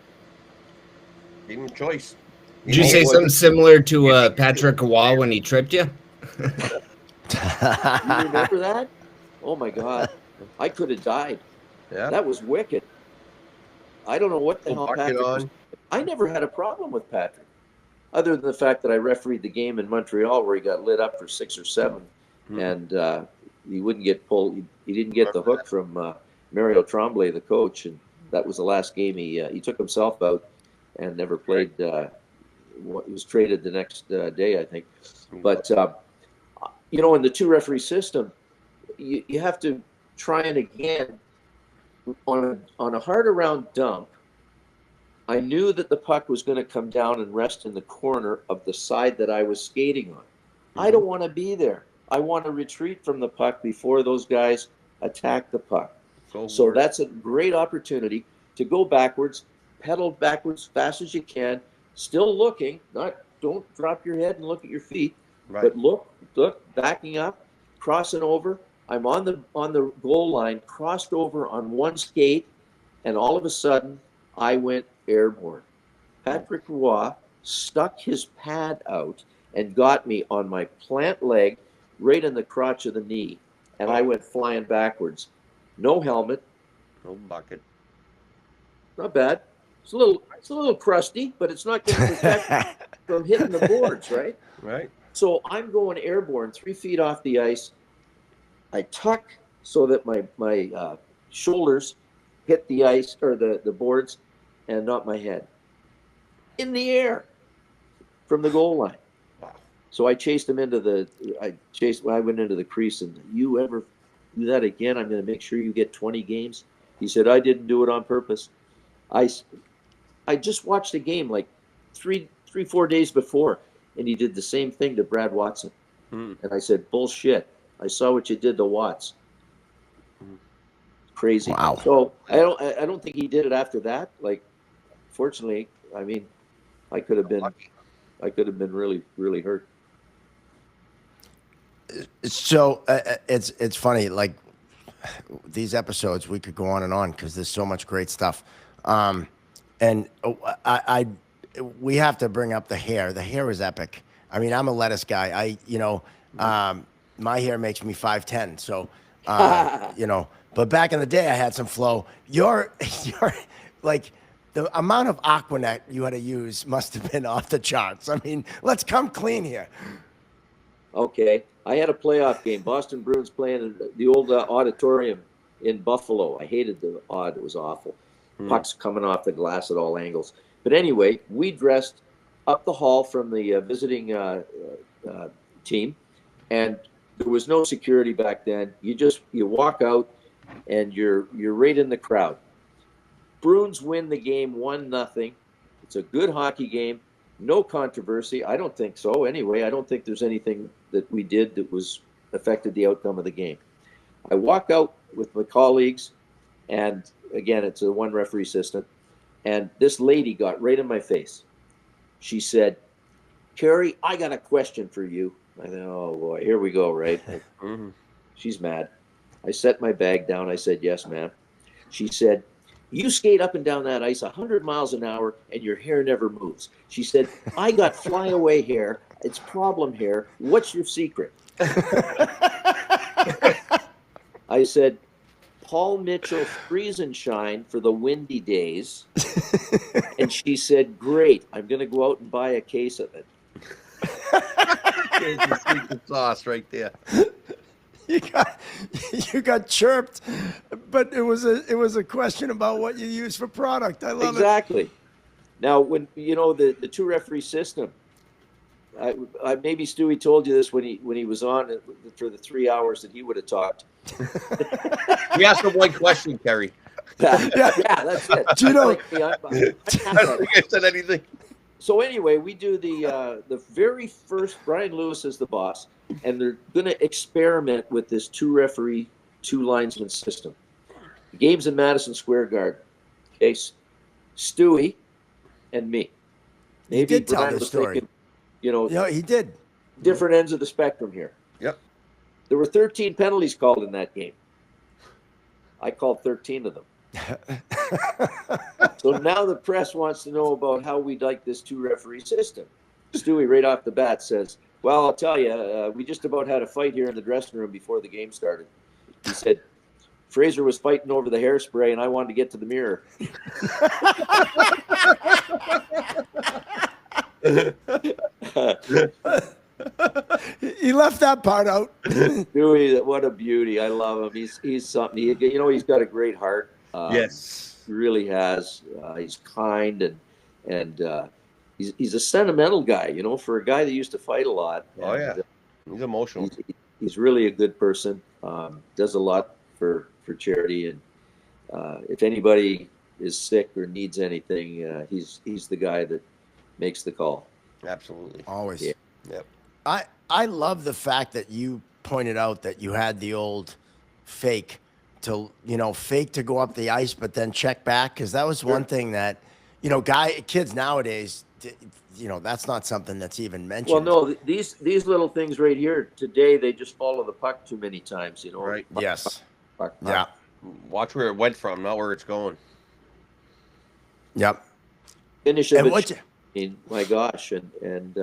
Gave him a choice. Did you say something similar to Patrick Waugh when he tripped you? You remember that? Oh my God, I could have died. Yeah. That was wicked. I don't know what the hell Bucket Patrick was. on. I never had a problem with Patrick, other than the fact that I refereed the game in Montreal where he got lit up for 6 or 7, and he wouldn't get pulled. He didn't get the hook from Mario Tremblay, the coach, and that was the last game. He took himself out and never played. He was traded the next day, I think. But in the 2-referee system, you have to try and again on a hard around dump. I knew that the puck was going to come down and rest in the corner of the side that I was skating on. I don't want to be there. I want to retreat from the puck before those guys attack the puck. So that's a great opportunity to go backwards, pedal backwards fast as you can, still looking. Don't drop your head and look at your feet, but look, backing up, crossing over. I'm on the goal line, crossed over on one skate, and all of a sudden I went airborne. Patrick Roy stuck his pad out and got me on my plant leg right in the crotch of the knee, and I went flying backwards. No helmet. No bucket. Not bad. It's a little crusty, but it's not going to protect from hitting the boards, right? Right. So I'm going airborne 3 feet off the ice. I tuck so that my shoulders hit the ice or the boards and not my head. In the air from the goal line. Wow. So I chased him I went into the crease, and you ever do that again, I'm going to make sure you get 20 games. He said, I didn't do it on purpose. I just watched a game like 4 days before, and he did the same thing to Brad Watson. And I said, bullshit. I saw what you did to Watts. Crazy. Wow. So I don't think he did it after that. Like, fortunately, I mean, I could have been really, really hurt. So it's funny, like these episodes we could go on and on because there's so much great stuff, and we have to bring up the hair. The hair is epic. I mean, I'm a lettuce guy. My hair makes me 5'10", so But back in the day, I had some flow. You're like the amount of Aquanet you had to use must have been off the charts. I mean, let's come clean here. Okay. I had a playoff game. Boston Bruins playing in the old auditorium in Buffalo. I hated the odd. It was awful. Pucks coming off the glass at all angles. But anyway, we dressed up the hall from the visiting team, and there was no security back then. You walk out, and you're right in the crowd. Bruins win the game 1-0. It's a good hockey game. No controversy. I don't think so. Anyway, I don't think there's anything that we did that was affected the outcome of the game. I walk out with my colleagues, and again, it's a 1-referee system. And this lady got right in my face. She said, Kerry, I got a question for you. I thought, oh boy, here we go, right? She's mad. I set my bag down. I said, yes, ma'am. She said, you skate up and down that ice 100 miles an hour and your hair never moves. She said, I got flyaway hair. It's problem hair. What's your secret? I said, Paul Mitchell freeze and shine for the windy days. And she said, great. I'm going to go out and buy a case of it. There's the secret sauce right there. You got chirped, but it was a question about what you use for product. I love exactly. Now, when the 2-referee system, I maybe Stewie told you this when he was on for the 3 hours that he would have talked. We asked him one question, Kerry. Yeah, that's it. Do you know? I don't think I said anything. So anyway, we do the very first. Brian Lewis is the boss, and they're going to experiment with this 2-referee, 2-linesman system. The game's in Madison Square Garden. Okay, Stewie and me. Maybe he did Brian tell the was story. Thinking, he did. Different ends of the spectrum here. Yep. There were 13 penalties called in that game. I called 13 of them. So now the press wants to know about how we like this 2-referee system. Stewie, right off the bat, says, well, I'll tell you, we just about had a fight here in the dressing room before the game started. He said, Fraser was fighting over the hairspray, and I wanted to get to the mirror. He left that part out. Stewie, what a beauty. I love him. He's something. He's got a great heart. Yes. He really has. He's kind and he's a sentimental guy, for a guy that used to fight a lot. Oh, yeah. He's emotional. He's really a good person. Does a lot for charity. And if anybody is sick or needs anything, he's the guy that makes the call. Absolutely. Always. Yeah. Yep. I love the fact that you pointed out that you had the old fake to go up the ice, but then check back. Cause that was one thing that, kids nowadays, that's not something that's even mentioned. Well, no, these little things right here today, they just follow the puck too many times, Right. Puck, Yes. puck. Yeah. Watch where it went from, not where it's going. Yep. Finish of it. My gosh. And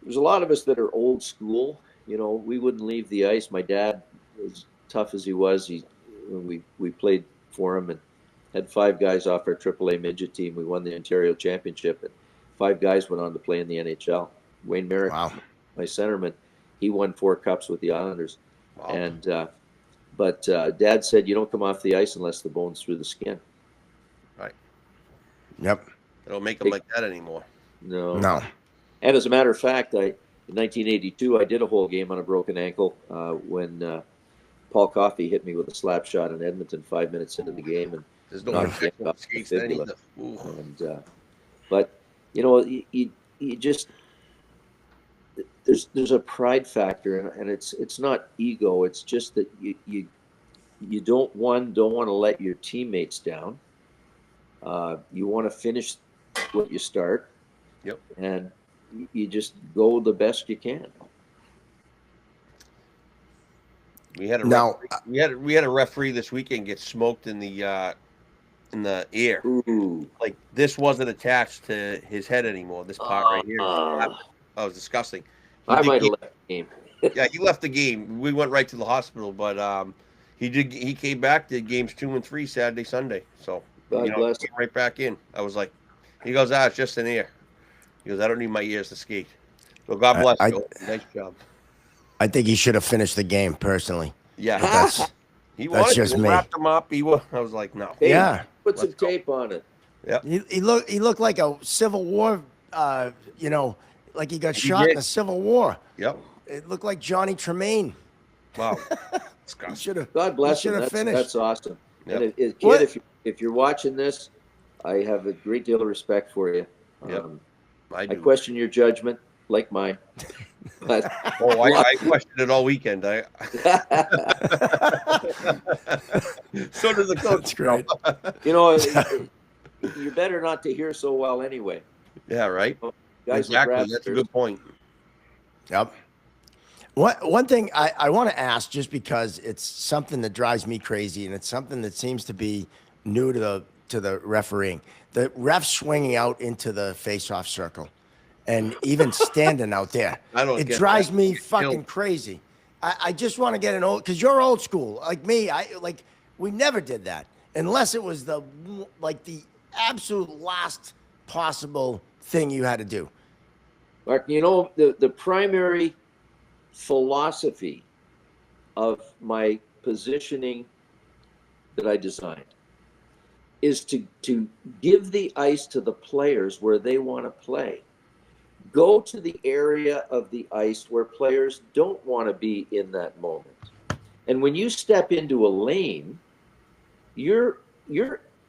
there's a lot of us that are old school. We wouldn't leave the ice. My dad, as tough as he was, when we played for him and had 5 guys off our AAA midget team. We won the Ontario Championship, and 5 guys went on to play in the NHL. Wayne Merrick, my centerman, he won 4 cups with the Islanders. Wow. And but Dad said, you don't come off the ice unless the bone's through the skin. Right. Yep. They don't make them like that anymore. No. And as a matter of fact, in 1982, I did a whole game on a broken ankle when Paul Coffey hit me with a slap shot in Edmonton 5 minutes into the game, and there's no skates then either. And but you just there's a pride factor, and it's not ego. It's just that you don't want to let your teammates down. You want to finish what you start. Yep. And you just go the best you can. We had a referee this weekend get smoked in the ear. Ooh. Like this wasn't attached to his head anymore. This part right here. That was disgusting. I might have left the game. Yeah, he left the game. We went right to the hospital, but he came back, did games 2 and 3 Saturday, Sunday. So God bless came right back in. I was like, he goes, it's just an ear. He goes, I don't need my ears to skate. So God bless you. Nice job. I think he should have finished the game personally. Yeah. That's just me. Wrapped him up. I was like, no. Hey, yeah. Put some tape on it. Yeah. He looked like a Civil War, like he got shot in the Civil War. Yep. It looked like Johnny Tremaine. Wow. God bless him. That's awesome. Yep. And kid, if you're watching this, I have a great deal of respect for you. Yep. I question your judgment, like mine. But I questioned it all weekend. So does the coach. Great. You're better not to hear so well anyway. Yeah, right. Guys, exactly. That's a good point. Yep. One thing I want to ask, just because it's something that drives me crazy, and it's something that seems to be new to the refereeing. The ref swinging out into the face-off circle, and even standing out there. It drives me fucking crazy. I just want to get because you're old school like me. We never did that unless it was the absolute last possible thing you had to do. Mark, the primary philosophy of my positioning that I designed is to give the ice to the players where they want to play. Go to the area of the ice where players don't want to be in that moment. And when you step into a lane, you're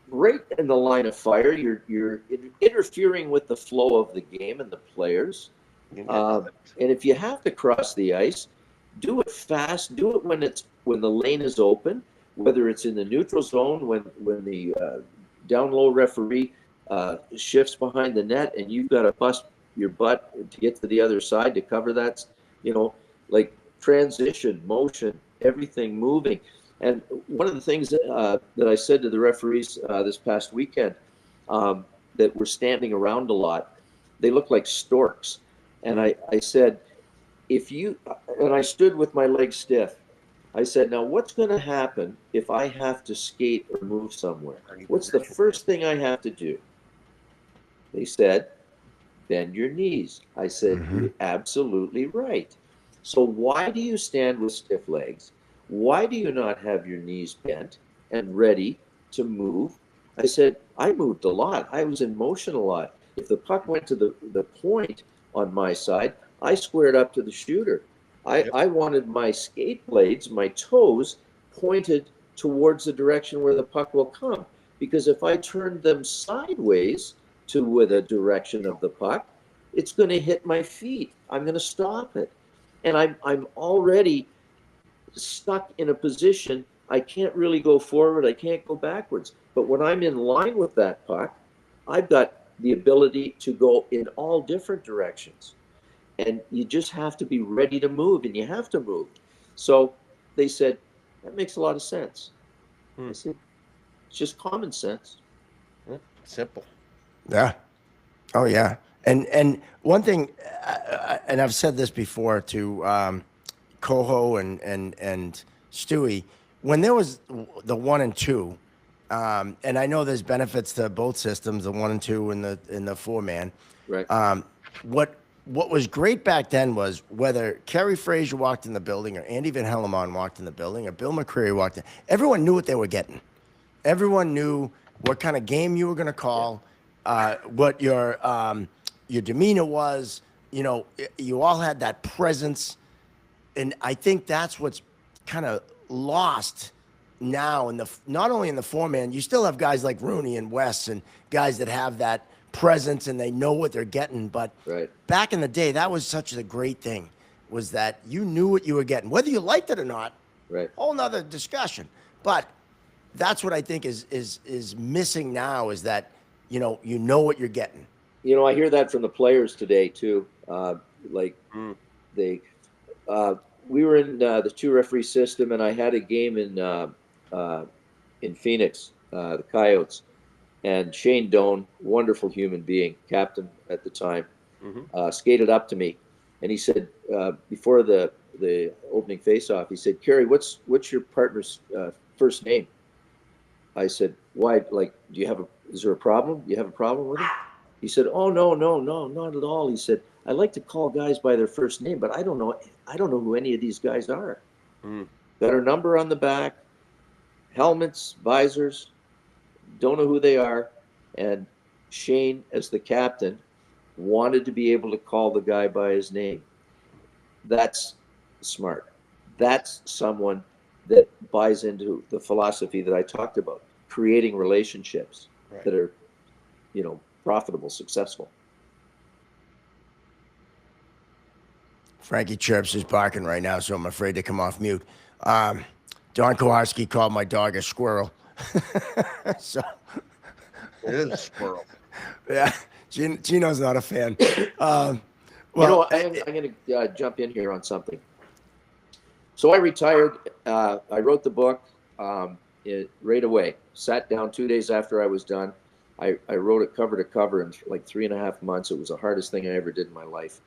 right in the line of fire. You're interfering with the flow of the game and the players. And if you have to cross the ice, do it fast. Do it when the lane is open, whether it's in the neutral zone, when the down low referee shifts behind the net and you've got to bust your butt to get to the other side to cover that, like transition, motion, everything moving. And one of the things that I said to the referees this past weekend that were standing around a lot, they look like storks. And I said, and I stood with my legs stiff. I said, now what's going to happen if I have to skate or move somewhere? What's the first thing I have to do? They said, bend your knees. I said, you're absolutely right. So why do you stand with stiff legs? Why do you not have your knees bent and ready to move? I said, I moved a lot. I was in motion a lot. If the puck went to the point on my side, I squared up to the shooter. I wanted my skate blades, my toes, pointed towards the direction where the puck will come. Because if I turned them sideways to the direction of the puck, it's going to hit my feet. I'm going to stop it. And I'm already stuck in a position. I can't really go forward. I can't go backwards. But when I'm in line with that puck, I've got the ability to go in all different directions. And you just have to be ready to move, and you have to move. So they said, that makes a lot of sense. I said, it's just common sense. Simple. Yeah. Oh, yeah. And one thing, and I've said this before to Coho and Stewie, when there was the 1 and 2, and I know there's benefits to both systems, the 1 and 2 and the 4-man. Right. What was great back then was whether Kerry Fraser walked in the building or Andy Van Hellemond walked in the building or Bill McCreary walked in, everyone knew what they were getting. Everyone knew what kind of game you were going to call, what your demeanor was. You know, you all had that presence. And I think that's what's kind of lost now not only in the 4-man, you still have guys like Rooney and Wes and guys that have that presence and they know what they're getting. But back in the day, that was such a great thing, was that you knew what you were getting, whether you liked it or not. Right. Whole nother discussion. But that's what I think is missing now, is that you know what you're getting. You know, I hear that from the players today too. We were in the 2-referee system, and I had a game in Phoenix, the Coyotes. And Shane Doan, wonderful human being, captain at the time, skated up to me, and he said, before the opening face-off, he said, "Kerry, what's your partner's first name?" I said, "Why? Like, is there a problem? Do you have a problem with him?" He said, "Oh, no, not at all." He said, "I like to call guys by their first name, but I don't know who any of these guys are." Got her number on the back, helmets, visors. Don't know who they are. And Shane, as the captain, wanted to be able to call the guy by his name. That's smart. That's someone that buys into the philosophy that I talked about, creating relationships that are, profitable, successful. Frankie Chirps is barking right now, so I'm afraid to come off mute. Don Kowarski called my dog a squirrel. So it is a squirrel. Yeah, Gino's not a fan. I'm going to jump in here on something. So I retired. I wrote the book right away. Sat down 2 days after I was done. I wrote it cover to cover in like 3.5 months. It was the hardest thing I ever did in my life.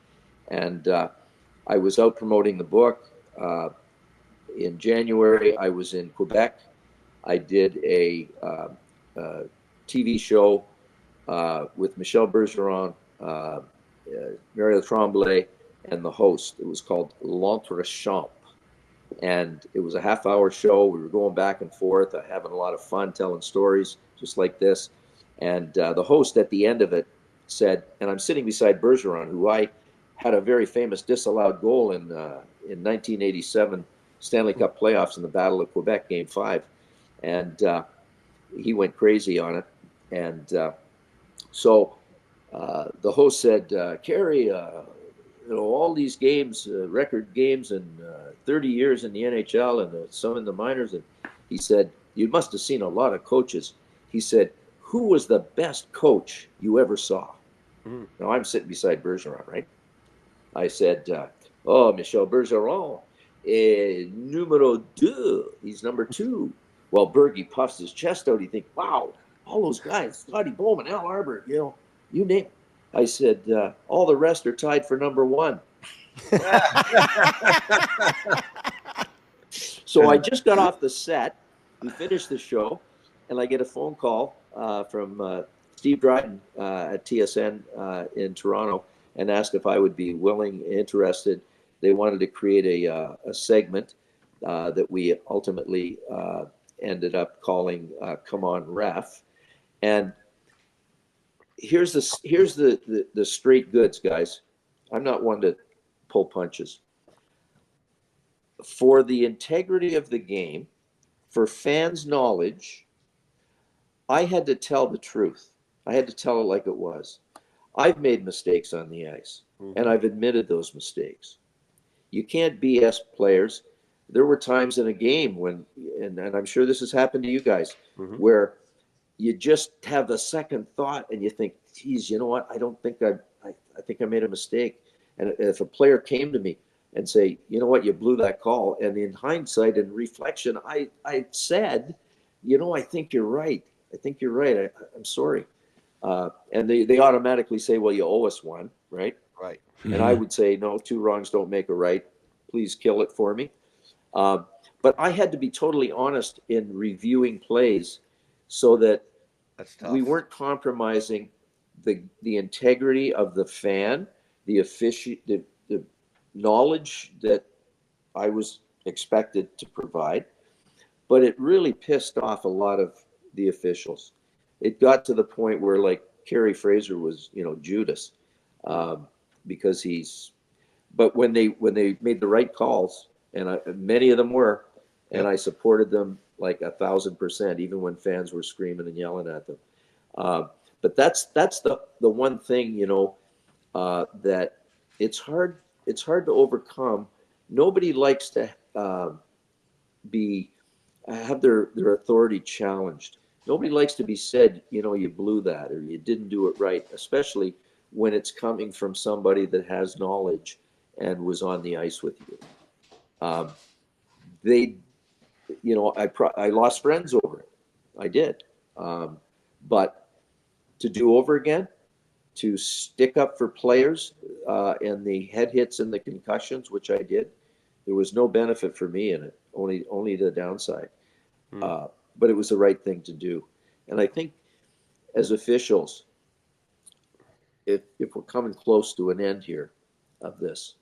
And I was out promoting the book. In January, I was in Quebec. I did a TV show with Michel Bergeron, Mario Tremblay, and the host. It was called L'Entrechamp. And it was a half-hour show. We were going back and forth, having a lot of fun, telling stories just like this. And the host at the end of it said, and I'm sitting beside Bergeron, who I had a very famous disallowed goal in 1987 Stanley Cup playoffs in the Battle of Quebec, Game 5. And he went crazy on it. And so the host said, "Kerry, all these games, record games, and 30 years in the NHL and some in the minors." And he said, "You must have seen a lot of coaches." He said, "Who was the best coach you ever saw?" Now I'm sitting beside Bergeron, right? I said, "Oh, Michel Bergeron. numero deux. He's number 2. Well, Bergie puffs his chest out. He thinks, wow, all those guys, Scotty Bowman, Al Arbor, you name it. I said, all the rest are tied for number 1. So I just got off the set. We finished the show, and I get a phone call from Steve Dryden at TSN in Toronto, and asked if I would be interested. They wanted to create a segment that we ultimately ended up calling "Come On Ref," and here's the straight goods, guys. I'm not one to pull punches. For the integrity of the game, for fans' knowledge, I had to tell the truth. I had to tell it like it was. I've made mistakes on the ice, and I've admitted those mistakes. You can't BS players. There were times in a game when, and I'm sure this has happened to you guys, where you just have a second thought and you think, geez, you know what? I think I made a mistake. And if a player came to me and say, you know what, you blew that call, and in hindsight and reflection, I said, I think you're right. I'm sorry. And they automatically say, well, you owe us one, right? Right. And I would say, no, 2 wrongs don't make a right. Please kill it for me. But I had to be totally honest in reviewing plays so that we weren't compromising the integrity of the fan, the knowledge that I was expected to provide. But it really pissed off a lot of the officials. It got to the point where, like, Kerry Fraser was, Judas, because but when they made the right calls, and many of them were, and I supported them like 1,000%, even when fans were screaming and yelling at them. But that's the one thing, that it's hard to overcome. Nobody likes to have their authority challenged. Nobody likes to be said, you blew that, or you didn't do it right, especially when it's coming from somebody that has knowledge and was on the ice with you. I lost friends over it. I did. But to do over again, to stick up for players and the head hits and the concussions, which I did, there was no benefit for me in it, only the downside. But it was the right thing to do. And I think as officials, if we're coming close to an end here of this,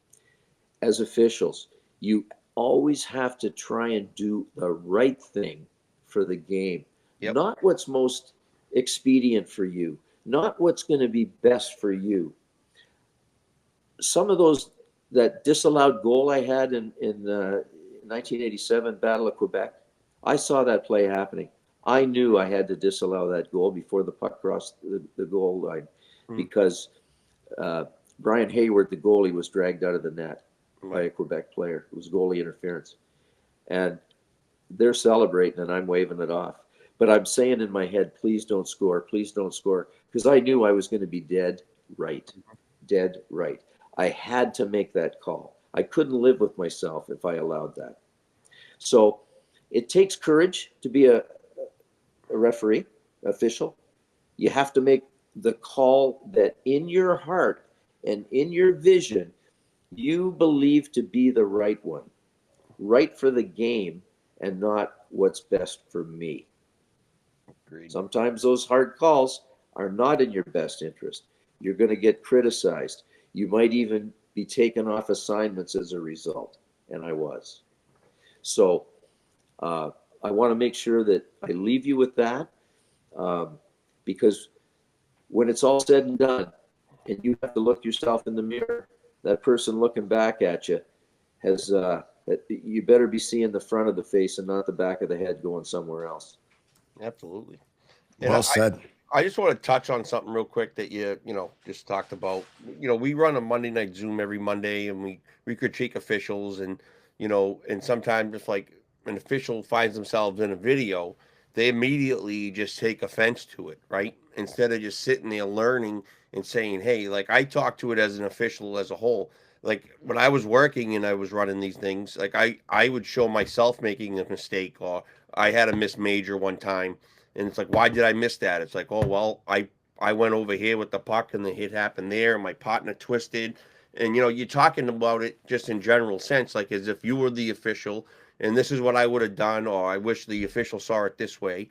as officials, you always have to try and do the right thing for the game. Yep. Not what's most expedient for you, not what's going to be best for you. Some of that disallowed goal I had in 1987 Battle of Quebec, I saw that play happening. I knew I had to disallow that goal before the puck crossed the goal line because Brian Hayward, the goalie, was dragged out of the net by a Quebec player. It was goalie interference. And they're celebrating and I'm waving it off. But I'm saying in my head, please don't score, because I knew I was going to be dead right. I had to make that call. I couldn't live with myself if I allowed that. So it takes courage to be a referee, official. You have to make the call that in your heart and in your vision, you believe to be the right one, right for the game and not what's best for me. Agreed. Sometimes those hard calls are not in your best interest. You're going to get criticized. You might even be taken off assignments as a result. And I was. So I want to make sure that I leave you with that because when it's all said and done and you have to look yourself in the mirror, that person looking back at you has, you better be seeing the front of the face and not the back of the head going somewhere else. Absolutely. Well said. I just want to touch on something real quick that you just talked about. We run a Monday night Zoom every Monday and we critique officials and sometimes if like an official finds themselves in a video, they immediately just take offense to it, right? Instead of just sitting there learning and saying, hey, like I talk to it as an official as a whole. like when I was working and I was running these things, like I would show myself making a mistake, or I had a miss major one time, and it's like, why did I miss that? It's like, oh well, I went over here with the puck and the hit happened there, and my partner twisted, and you're talking about it just in general sense, like as if you were the official, and this is what I would have done, or I wish the official saw it this way,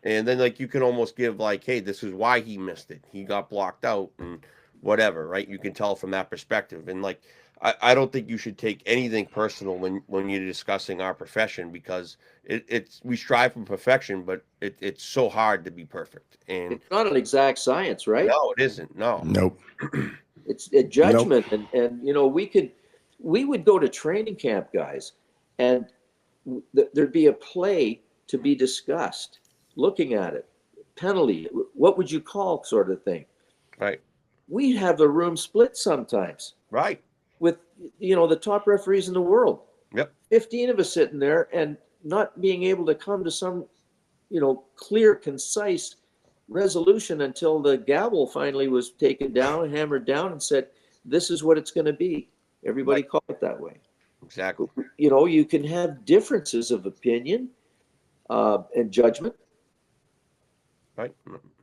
and then like you can almost give like, hey, this is why he missed it. He got blocked out and whatever, right? You can tell from that perspective, and like I don't think you should take anything personal when you're discussing our profession, because it's we strive for perfection, but it's so hard to be perfect. And It's not an exact science, right? no, it isn't. No. Nope. It's a judgment. And we would go to training camp, guys, and there'd be a play to be discussed, looking at it, penalty, what would you call, sort of thing. Right. We'd have the room split sometimes Right. with, the top referees in the world. Yep. 15 of us sitting there and not being able to come to some, clear, concise resolution until the gavel finally was taken down and hammered down and said, this is what it's going to be. Everybody Right. call it that way. Exactly. You can have differences of opinion and judgment, Right.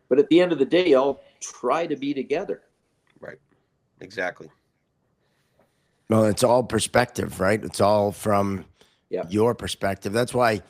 but at the end of the day, I'll try to be together. Right. Exactly. Well, it's all perspective, right? It's all from your perspective. That's why,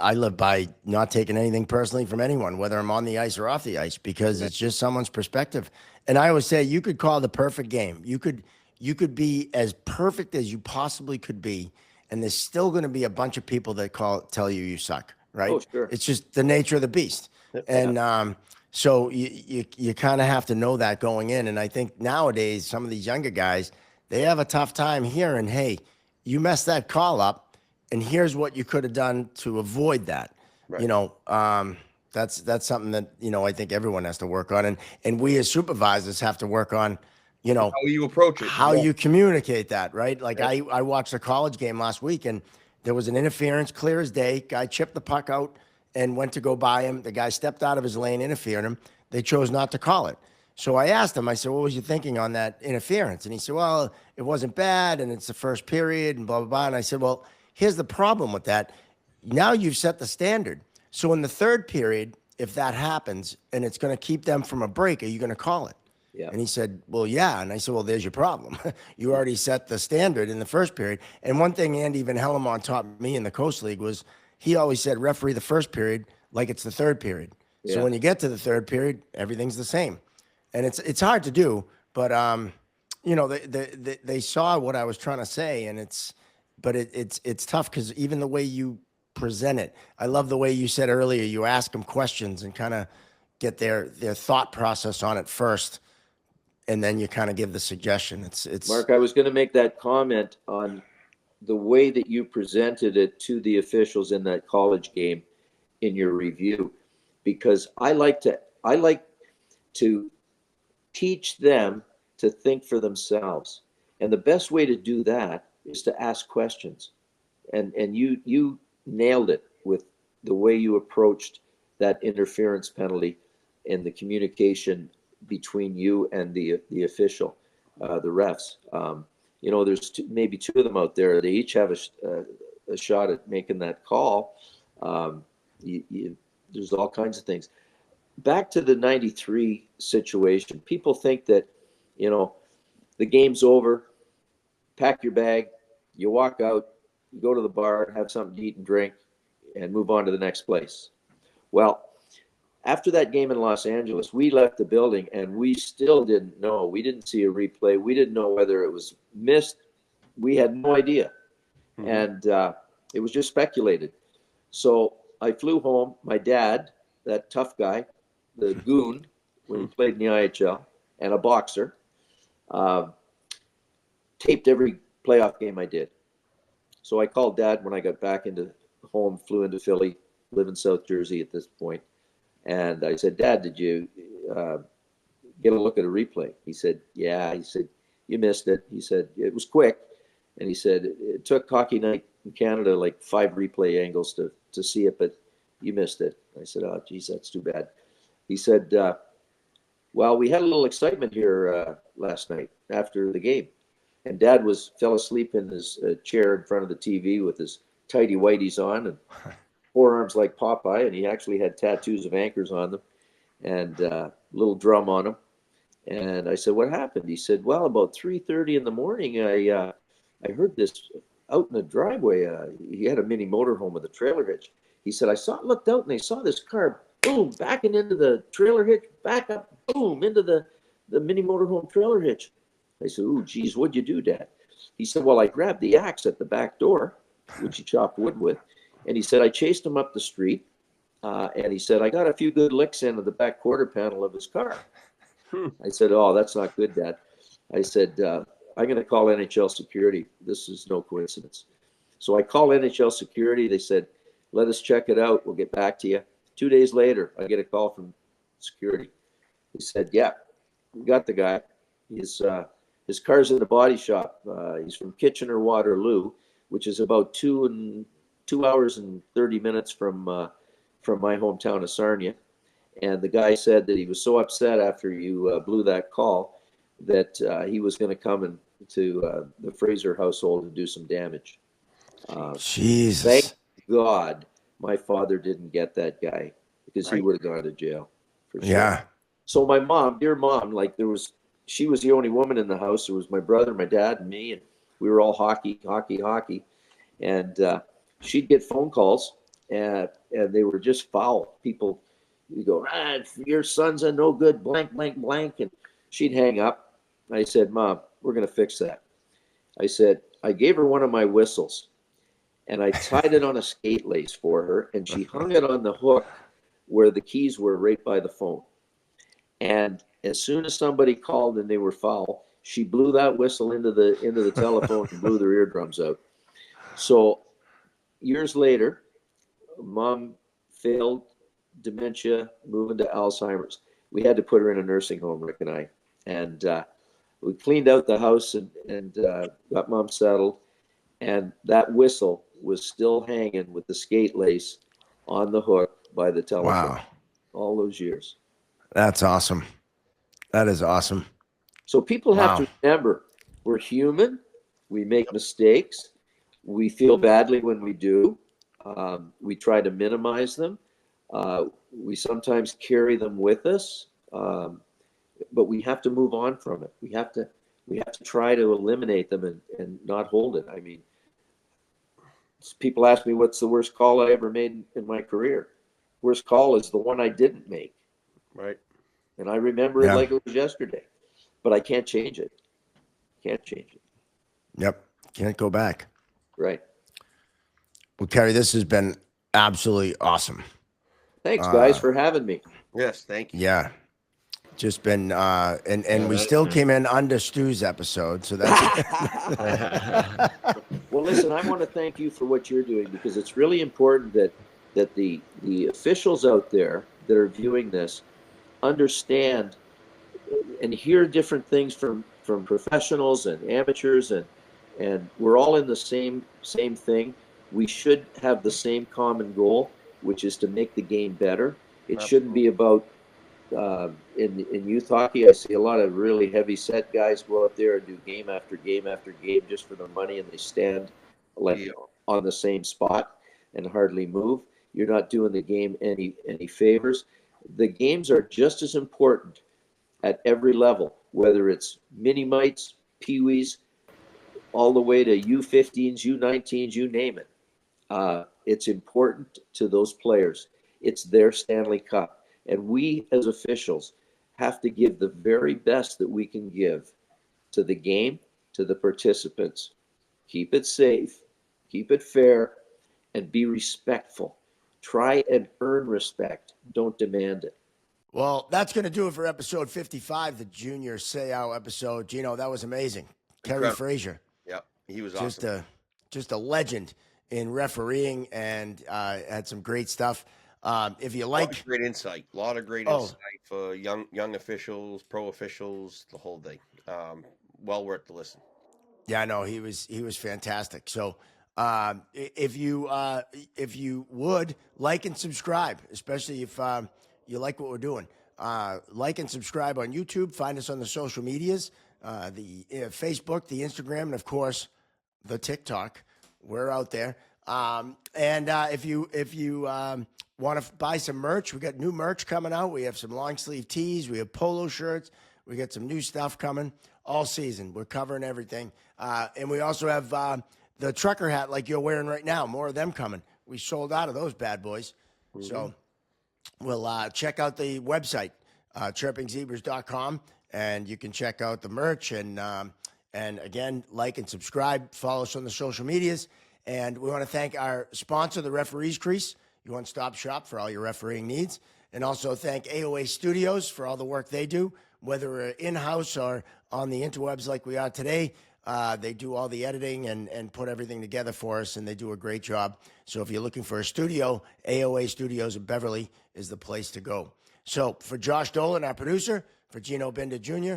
I live by not taking anything personally from anyone, whether I'm on the ice or off the ice, because it's just someone's perspective. And I always say you could call the perfect game. You could be as perfect as you possibly could be, and there's still going to be a bunch of people that tell you suck, right? Oh, sure. It's just the nature of the beast. And so you kind of have to know that going in. And I think nowadays some of these younger guys, they have a tough time hearing, hey, you messed that call up, and here's what you could have done to avoid that. Right. That's something that, I think everyone has to work on. And we as supervisors have to work on, How you approach it. how you communicate that, right? Like I watched a college game last week, and there was an interference, clear as day. Guy chipped the puck out and went to go by him. The guy stepped out of his lane, interfered him. They chose not to call it. So I asked him, I said, what was you thinking on that interference? And he said, well, it wasn't bad, and it's the first period, and blah, blah, blah. And I said, well, here's the problem with that. Now you've set the standard. So in the third period, if that happens and it's going to keep them from a break, are you going to call it? Yeah. And he said, well, yeah. And I said, well, there's your problem. You already set the standard in the first period. And one thing Andy Van Hellemont taught me in the Coast League was he always said, referee the first period like it's the third period. Yeah. So when you get to the third period, everything's the same. And it's hard to do, but they saw what I was trying to say, and it's tough because even the way you present it, I love the way you said earlier, you ask them questions and kind of get their thought process on it first, and then you kind of give the suggestion. It's Mark, I was going to make that comment on the way that you presented it to the officials in that college game in your review, because I like to teach them to think for themselves. And the best way to do that is to ask questions. And you nailed it with the way you approached that interference penalty and the communication between you and the official, the refs. There's maybe two of them out there. They each have a shot at making that call. There's all kinds of things. Back to the 93 situation, people think that, the game's over, pack your bag, you walk out, you go to the bar, have something to eat and drink, and move on to the next place. Well, after that game in Los Angeles, we left the building and we still didn't know. We didn't see a replay. We didn't know whether it was missed. We had no idea. Mm-hmm. And it was just speculated. So I flew home. My dad, that tough guy, the goon, when he played in the IHL, and a boxer, taped every playoff game I did. So I called Dad when I got back into home, flew into Philly, live in South Jersey at this point. And I said, Dad, did you get a look at a replay? He said, yeah. He said, you missed it. He said, it was quick. And he said, it took Hockey Night in Canada like 5 replay angles to see it, but you missed it. I said, oh, geez, that's too bad. He said, well, we had a little excitement here last night after the game. And Dad fell asleep in his chair in front of the TV with his tighty whities on and forearms like Popeye, and he actually had tattoos of anchors on them and a little drum on them. And I said, "What happened?" He said, "Well, about 3:30 in the morning, I heard this out in the driveway. He had a mini motorhome with a trailer hitch. He said, looked out, and I saw this car, boom, backing into the trailer hitch, back up, boom, into the mini motorhome trailer hitch." I said, "Ooh, geez, what'd you do, Dad?" He said, "Well, I grabbed the axe at the back door, which he chopped wood with." And he said, "I chased him up the street." And he said, "I got a few good licks into the back quarter panel of his car." I said, "Oh, that's not good, Dad." I said, "I'm going to call NHL security. This is no coincidence." So I called NHL security. They said, "Let us check it out. We'll get back to you." 2 days later, I get a call from security. He said, "Yeah, we got the guy. His car's in the body shop. He's from Kitchener-Waterloo, which is about 2 hours and 30 minutes from my hometown of Sarnia. And the guy said that he was so upset after you blew that call that he was going to come to the Fraser household and do some damage." Jesus. Thank God my father didn't get that guy, because he would have gone to jail for sure. Yeah. So my mom, dear mom, she was the only woman in the house. There was my brother, my dad, and me, and we were all hockey. And she'd get phone calls, and they were just foul. People, you go, "Your son's a no good, blank, blank, blank." And she'd hang up. I said, "Mom, we're going to fix that." I said, I gave her one of my whistles, and I tied it on a skate lace for her, and she hung it on the hook where the keys were, right by the phone. And as soon as somebody called and they were foul, she blew that whistle into the telephone and blew their eardrums out. So years later, Mom failed, dementia, moving to Alzheimer's. We had to put her in a nursing home, Rick and I. And we cleaned out the house and got Mom settled. And that whistle was still hanging with the skate lace on the hook by the telephone. Wow. All those years. That's awesome. That is awesome. So people have Wow. to remember, we're human. We make mistakes. We feel badly when we do. We try to minimize them. We sometimes carry them with us, but we have to move on from it. We have to try to eliminate them and not hold it. I mean, people ask me, what's the worst call I ever made in my career? Worst call is the one I didn't make. Right. And I remember it like it was yesterday, but I can't change it. Can't change it. Yep. Can't go back. Right. Well, Kerry, this has been absolutely awesome. Thanks, guys, for having me. Yes, thank you. Yeah. Just been and we still came in under Stu's episode, so that's Well, listen, I want to thank you for what you're doing, because it's really important that the officials out there that are viewing this understand and hear different things from professionals and amateurs, and we're all in the same thing. We should have the same common goal, which is to make the game better. It shouldn't be about in youth hockey. I see a lot of really heavy set guys go out there and do game after game after game just for the money, and they stand like on the same spot and hardly move. You're not doing the game any favors. The games are just as important at every level, whether it's mini mites, peewees, all the way to U15s, U19s, you name it. It's important to those players. It's their Stanley Cup. And we as officials have to give the very best that we can give to the game, to the participants. Keep it safe, keep it fair, and be respectful. Try and earn respect. Don't demand it. Well, that's going to do it for episode 55, the Junior Seau episode. Gino, that was amazing. Kerry Fraser. Yep, he was awesome. Just a legend in refereeing, and had some great stuff. If you like, great insight, a lot of great insight for young officials, pro officials, the whole thing. Well worth the listen. Yeah, I know he was fantastic. So if you would like and subscribe, especially if you like what we're doing, like and subscribe on YouTube. Find us on the social medias. the Facebook, the Instagram, and of course the TikTok. We're out there. If you want to buy some merch, we got new merch coming out. We have some long sleeve tees. We have polo shirts. We got some new stuff coming all season. We're covering everything. And we also have the trucker hat like you're wearing right now. More of them coming. We sold out of those bad boys. Mm-hmm. So we'll check out the website, chirpingzebras.com, and you can check out the merch. And again, like and subscribe. Follow us on the social medias. And we want to thank our sponsor, the Referees Crease, your one-stop shop for all your refereeing needs. And also thank AOA Studios for all the work they do, whether we're in-house or on the interwebs like we are today. They do all the editing and put everything together for us, and they do a great job. So if you're looking for a studio, AOA Studios in Beverly is the place to go. So for Josh Dolan, our producer, for Gino Binder Jr.,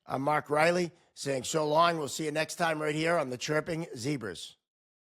I'm Mark Riley saying so long. We'll see you next time right here on the Chirping Zebras.